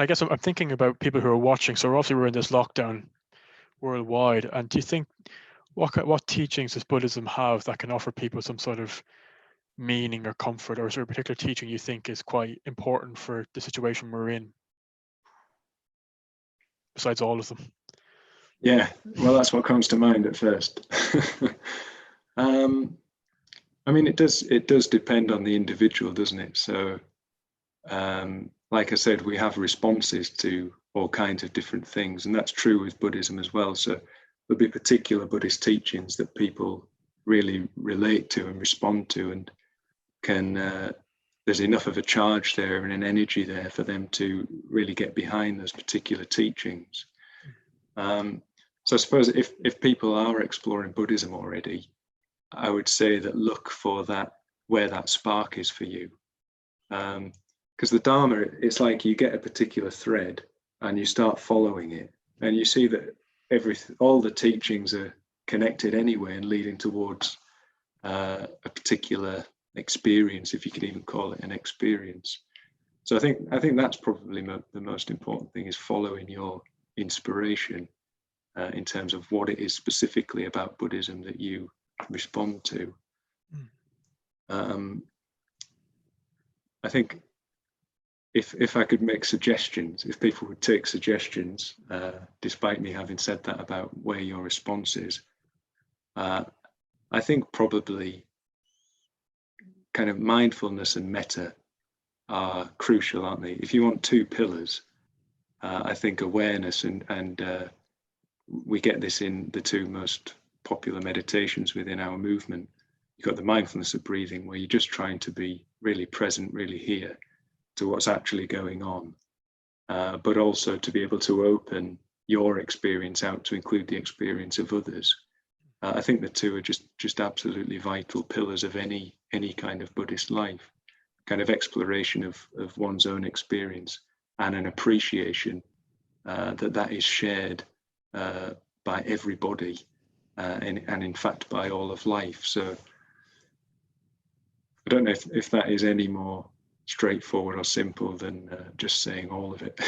I guess I'm thinking about people who are watching. So obviously we're in this lockdown worldwide. And do you think what teachings does Buddhism have that can offer people some sort of meaning or comfort, or is there a particular teaching you think is quite important for the situation we're in, besides all of them? Yeah, well, that's what comes to mind at first. I mean, it does depend on the individual, doesn't it? So, like I said, we have responses to all kinds of different things, and that's true with Buddhism as well. So there'll be particular Buddhist teachings that people really relate to and respond to, and can there's enough of a charge there and an energy there for them to really get behind those particular teachings. So I suppose if people are exploring Buddhism already, I would say that look for that, where that spark is for you. Because the Dharma, it's like you get a particular thread and you start following it, and you see that all the teachings are connected anyway and leading towards a particular experience, if you could even call it an experience. So I think that's probably the most important thing, is following your inspiration in terms of what it is specifically about Buddhism that you respond to. I think if I could make suggestions, if people would take suggestions, despite me having said that about where your response is, I think probably kind of mindfulness and metta are crucial, aren't they? If you want two pillars, I think awareness and we get this in the two most popular meditations within our movement. You've got the mindfulness of breathing, where you're just trying to be really present, really here to what's actually going on, but also to be able to open your experience out to include the experience of others. I think the two are just absolutely vital pillars of any kind of Buddhist life, kind of exploration of one's own experience and an appreciation that is shared by everybody and in fact by all of life. So I don't know if that is any more straightforward or simple than just saying all of it,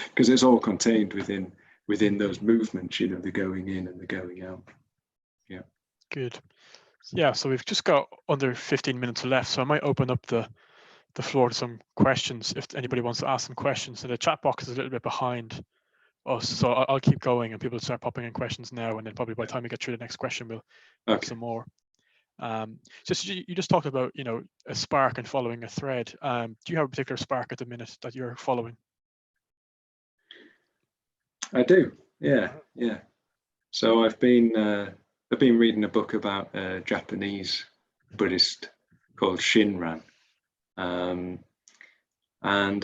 because it's all contained within those movements, you know, the going in and the going out. Yeah. Good. Yeah, so we've just got under 15 minutes left, so I might open up the floor to some questions if anybody wants to ask some questions. And the chat box is a little bit behind us, so I'll keep going and people start popping in questions now, and then probably by the time we get through the next question, we'll have some more. Just you just talked about, you know, a spark and following a thread. Do you have a particular spark at the minute that you're following? I do. Yeah. So I've been reading a book about a Japanese Buddhist called Shinran, and I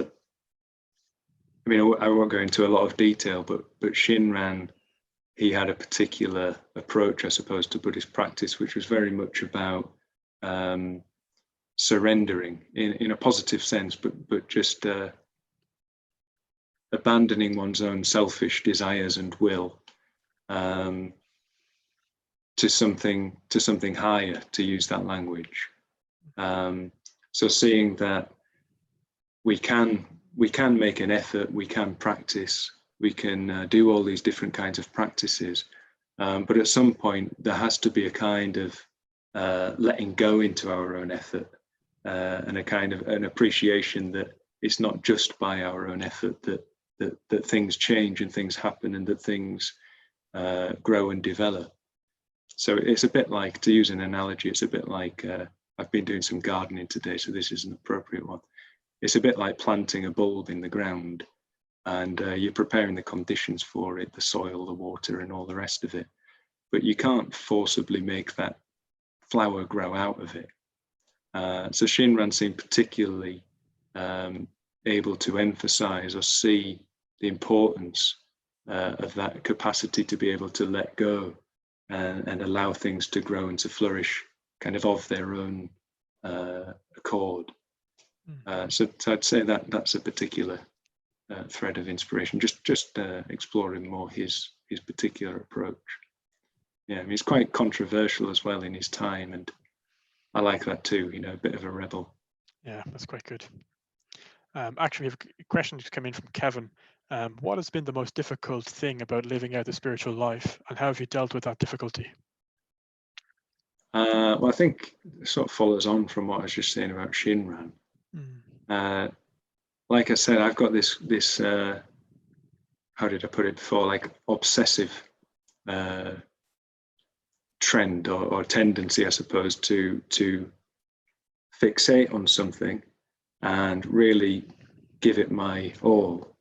mean, I won't go into a lot of detail, but Shinran, he had a particular approach, I suppose, to Buddhist practice, which was very much about surrendering in a positive sense, but just abandoning one's own selfish desires and will, to something higher, to use that language. So seeing that we can make an effort, we can practice, we can do all these different kinds of practices, but at some point there has to be a kind of letting go into our own effort, and a kind of an appreciation that it's not just by our own effort that things change and things happen and that things grow and develop. So it's a bit like, to use an analogy, it's a bit like, I've been doing some gardening today, so this is an appropriate one. It's a bit like planting a bulb in the ground, and you're preparing the conditions for it, the soil, the water, and all the rest of it. But you can't forcibly make that flower grow out of it. So Shinran seemed particularly able to emphasize or see the importance of that capacity to be able to let go and allow things to grow and to flourish kind of their own accord. So I'd say that that's a particular thread of inspiration, just exploring more his particular approach. Yeah, I mean, he's quite controversial as well in his time, and I like that too, you know, a bit of a rebel. Yeah, that's quite good. Actually, we have a question just come in from Kevin. What has been the most difficult thing about living out the spiritual life, and how have you dealt with that difficulty? Well, I think it sort of follows on from what I was just saying about Shinran. Like I said, I've got this how did I put it before, like obsessive trend or tendency, I suppose, to fixate on something and really give it my all.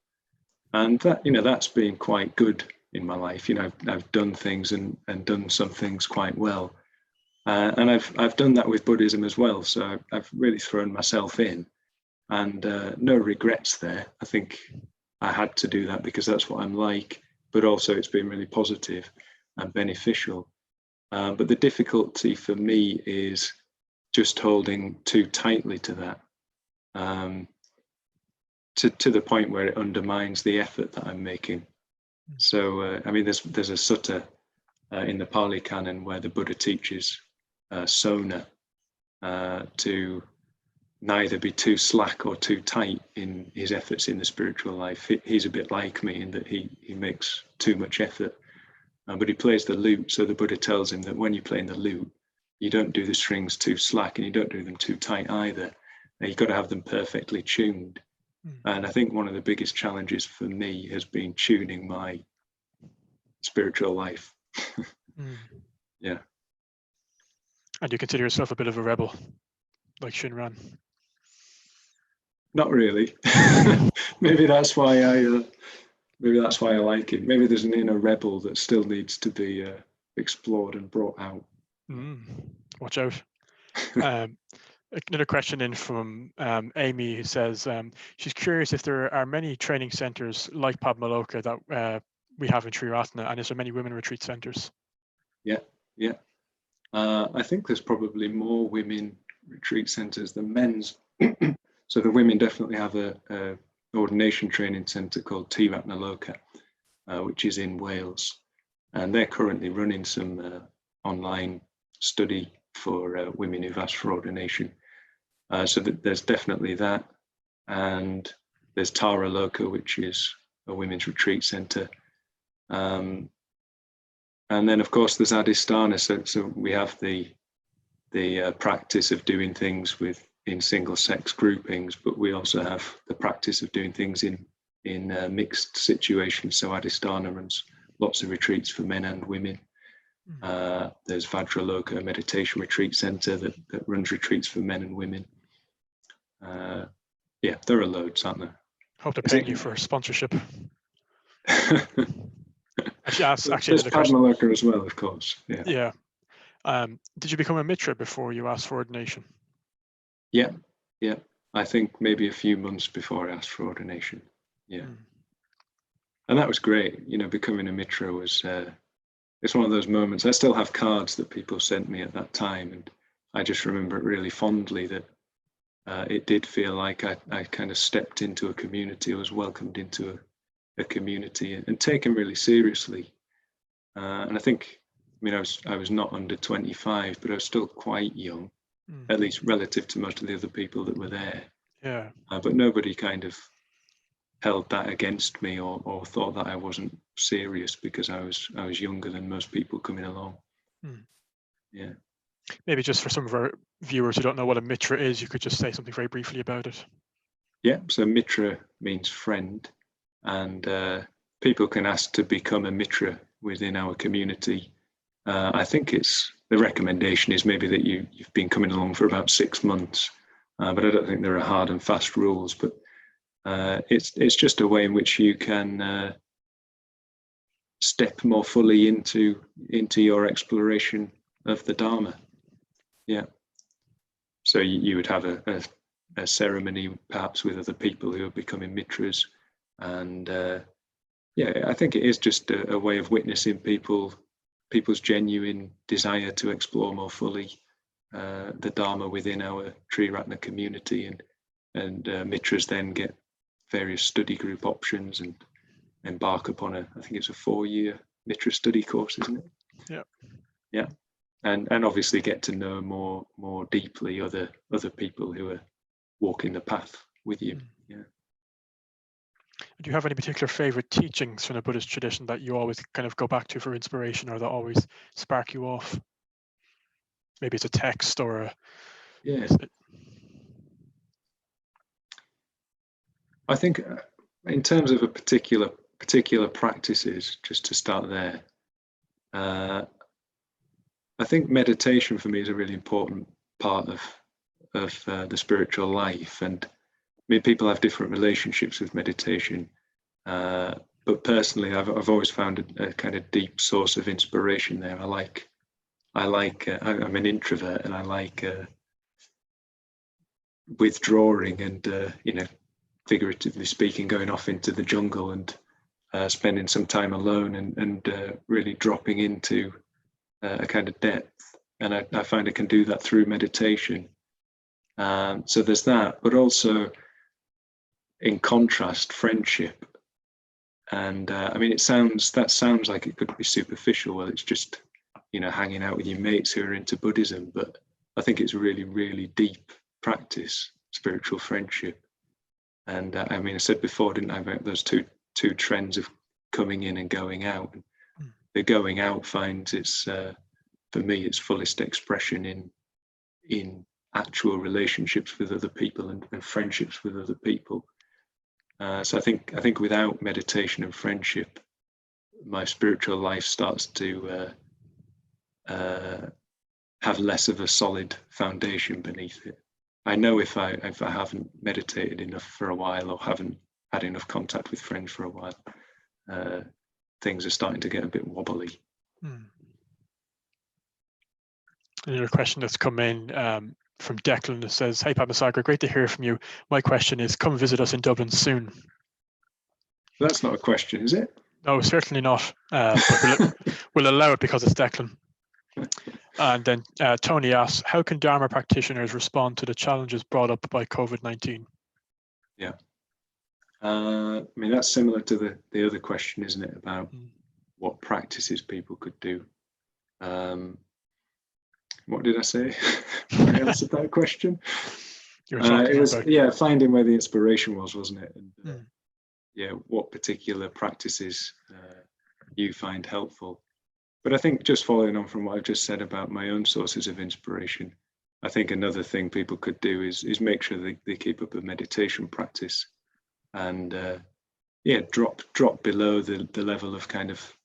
And that, you know, that's been quite good in my life. You know, I've done things and done some things quite well. And I've done that with Buddhism as well. So I've really thrown myself in, and no regrets there. I think I had to do that because that's what I'm like, but also it's been really positive and beneficial. But the difficulty for me is just holding too tightly to that, to the point where it undermines the effort that I'm making. So, I mean, there's a sutta in the Pali Canon where the Buddha teaches Sona to neither be too slack or too tight in his efforts in the spiritual life. He's a bit like me in that he makes too much effort, but he plays the lute. So the Buddha tells him that when you're playing the lute, you don't do the strings too slack and you don't do them too tight either. And you've got to have them perfectly tuned. And I think one of the biggest challenges for me has been tuning my spiritual life. Yeah. And you consider yourself a bit of a rebel, like Shinran? Not really. Maybe that's why I like it. Maybe there's an inner rebel that still needs to be explored and brought out. Watch out. Another question in from Amy, who says she's curious if there are many training centers like Padmaloka that we have in Triratna, and is there many women retreat centers? Yeah. I think there's probably more women retreat centers than men's. So the women definitely have a ordination training center called Triratnaloka, which is in Wales, and they're currently running some online study for women who've asked for ordination. So there's definitely that, and there's Tara Loka, which is a women's retreat center, and then of course there's Adhisthana. So we have the practice of doing things in single-sex groupings, but we also have the practice of doing things in mixed situations. So Adhisthana runs lots of retreats for men and women. There's Vajraloka, a meditation retreat center that runs retreats for men and women. Yeah, there are loads, aren't there? Hope they're paying you for sponsorship. There's Padmaloka as well, of course. Yeah. Did you become a mitra before you asked for ordination? Yeah. I think maybe a few months before I asked for ordination. Yeah. And that was great. You know, becoming a mitra was, it's one of those moments. I still have cards that people sent me at that time, and I just remember it really fondly that it did feel like I kind of stepped into a community. I was welcomed into a community and taken really seriously. And I think mean, I was not under 25, but I was still quite young, Mm. at least relative to most of the other people that were there. Yeah. But nobody kind of held that against me or thought that I wasn't serious because I was younger than most people coming along. Mm. Yeah. Maybe just for some of our viewers who don't know what a mitra is, you could just say something very briefly about it. Yeah. So mitra means friend, and people can ask to become a mitra within our community. I think the recommendation is maybe that you've been coming along for about 6 months, but I don't think there are hard and fast rules. But it's just a way in which you can step more fully into your exploration of the Dharma. Yeah. So you would have a ceremony perhaps with other people who are becoming mitras, and yeah, I think it is just a way of witnessing people's genuine desire to explore more fully the Dharma within our Triratna community, and mitras then get various study group options and embark upon I think it's a 4-year mitra study course, isn't it? Yeah. Yeah. And obviously get to know more deeply other people who are walking the path with you. Yeah. Do you have any particular favorite teachings from the Buddhist tradition that you always kind of go back to for inspiration, or that always spark you off? Maybe it's a text or a... Yeah. I think in terms of a particular practices, just to start there, I think meditation for me is a really important part of the spiritual life. And I mean, people have different relationships with meditation, but personally, I've always found a kind of deep source of inspiration there. I'm an introvert, and I like withdrawing and figuratively speaking, going off into the jungle and spending some time alone and really dropping into a kind of depth. And I find I can do that through meditation. So there's that, but also in contrast, friendship. And I mean, that sounds like it could be superficial. Well, it's just, hanging out with your mates who are into Buddhism, but I think it's really, really deep practice, spiritual friendship. And I mean, I said before, didn't I, about those two trends of coming in and going out. The going out finds its, for me, its fullest expression in actual relationships with other people and friendships with other people. So I think without meditation and friendship, my spiritual life starts to have less of a solid foundation beneath it. I know if I haven't meditated enough for a while, or haven't had enough contact with friends for a while, things are starting to get a bit wobbly. Another question that's come in from Declan that says, "Hey Padmasagara, great to hear from you. My question is, come visit us in Dublin soon." That's not a question, is it? No, certainly not. But we'll allow it because it's Declan. And then Tony asks, how can Dharma practitioners respond to the challenges brought up by COVID-19? Yeah. I mean, that's similar to the other question, isn't it, about what practices people could do. What did I say? I answered that question. It was finding where the inspiration was, wasn't it? And, what particular practices you find helpful. But I think, just following on from what I've just said about my own sources of inspiration, I think another thing people could do is make sure they keep up a meditation practice, and drop below the level of kind of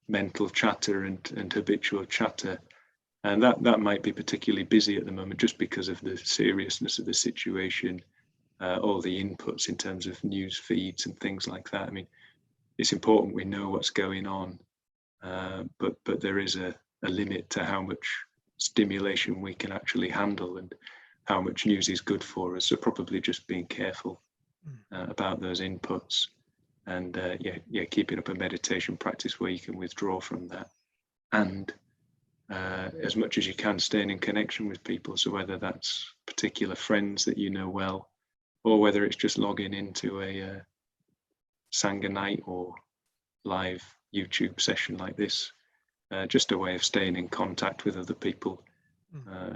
mental chatter and habitual chatter. And that might be particularly busy at the moment, just because of the seriousness of the situation, all the inputs in terms of news feeds and things like that. I mean, it's important we know what's going on, but there is a limit to how much stimulation we can actually handle and how much news is good for us. So probably just being careful about those inputs, and keeping up a meditation practice where you can withdraw from that, and as much as you can, staying in connection with people. So whether that's particular friends that you know well, or whether it's just logging into a Sangha night or live YouTube session like this, just a way of staying in contact with other people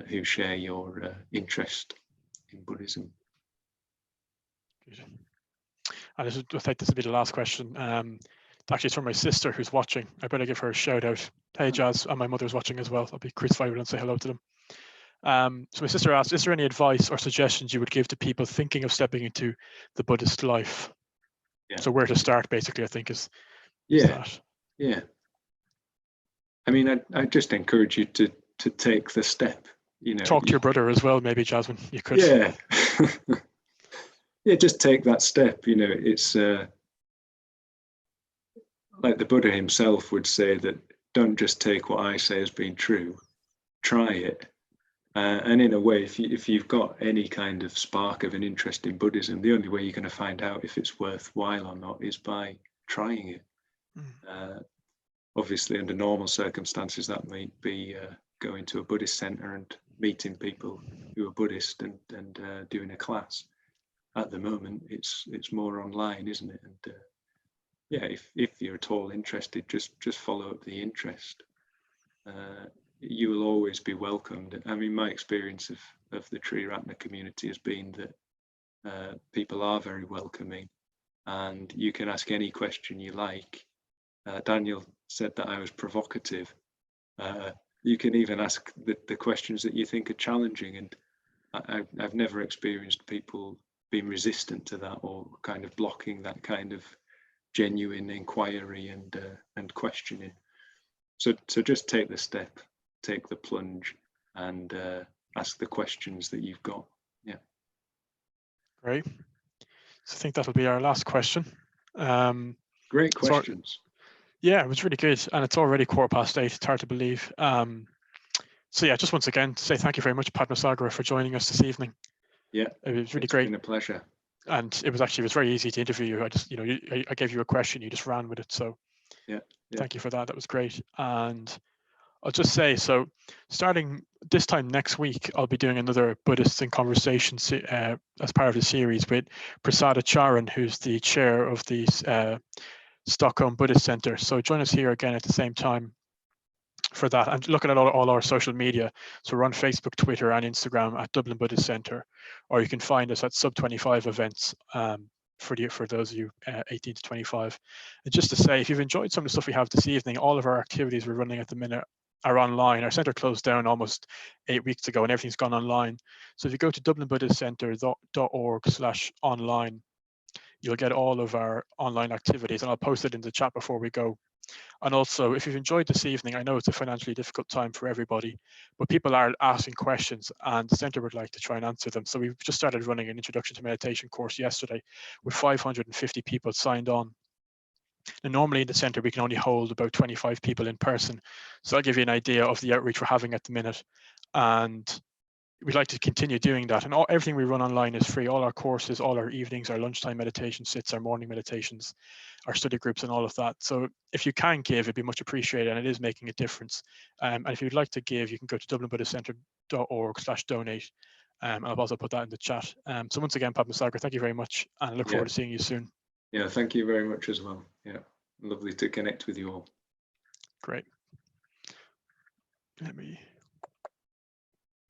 who share your interest in Buddhism. Good. And I think this will be the last question. Actually, it's from my sister who's watching. I better give her a shout out. Hey, Jazz, and my mother's watching as well. I'll be crucified if I don't say hello to them. So my sister asked, is there any advice or suggestions you would give to people thinking of stepping into the Buddhist life? Yeah. So where to start, basically, I think is that. Yeah. I mean, I just encourage you to take the step. Talk to your brother as well, maybe, Jasmine. You could. Yeah. Yeah, just take that step. It's like the Buddha himself would say that don't just take what I say as being true, try it. And in a way, if you've got any kind of spark of an interest in Buddhism, the only way you're going to find out if it's worthwhile or not is by trying it. Obviously, under normal circumstances, that might be going to a Buddhist center and meeting people who are Buddhist and doing a class. At the moment, it's more online, isn't it? And yeah, if you're at all interested, just follow up the interest. You will always be welcomed. I mean, my experience of the Triratna community has been that people are very welcoming, and you can ask any question you like. Daniel said that I was provocative. You can even ask the questions that you think are challenging, and I've never experienced people being resistant to that or kind of blocking that kind of genuine inquiry and questioning. So just take the step, take the plunge, and ask the questions that you've got. Yeah. Great. So I think that'll be our last question. Great questions. Yeah, it was really good, and it's already 8:15. It's hard to believe. So yeah, just once again, say thank you very much, Padmasagara, for joining us this evening. Yeah, it was really great. It's been a pleasure. And it was very easy to interview you. I just, I gave you a question, you just ran with it. So yeah. Thank you for that. That was great. And I'll just say, so starting this time next week, I'll be doing another Buddhists in Conversation as part of the series with Prasada Charan, who's the chair of the Stockholm Buddhist Center. So join us here again at the same time for that, and looking at all our social media. So we're on Facebook, Twitter, and Instagram at Dublin Buddhist Center, or you can find us at Sub25 events for those of you 18 to 25. And just to say, if you've enjoyed some of the stuff we have this evening, all of our activities we're running at the minute are online. Our center closed down almost 8 weeks ago, and everything's gone online. So if you go to dublinbuddhistcenter.org/online, you'll get all of our online activities, and I'll post it in the chat before we go. And also, if you've enjoyed this evening, I know it's a financially difficult time for everybody, but people are asking questions and the centre would like to try and answer them. So we've just started running an introduction to meditation course yesterday with 550 people signed on. And normally in the centre, we can only hold about 25 people in person. So I'll give you an idea of the outreach we're having at the minute. And we'd like to continue doing that. And everything we run online is free. All our courses, all our evenings, our lunchtime meditation sits, our morning meditations, our study groups, and all of that. So if you can give, it'd be much appreciated, and it is making a difference. And if you'd like to give, you can go to dublinbuddhistcenter.org/donate. And I'll also put that in the chat. So once again, Padmasagara, thank you very much, and I look forward to seeing you soon. Yeah, thank you very much as well. Yeah, lovely to connect with you all. Great. Let me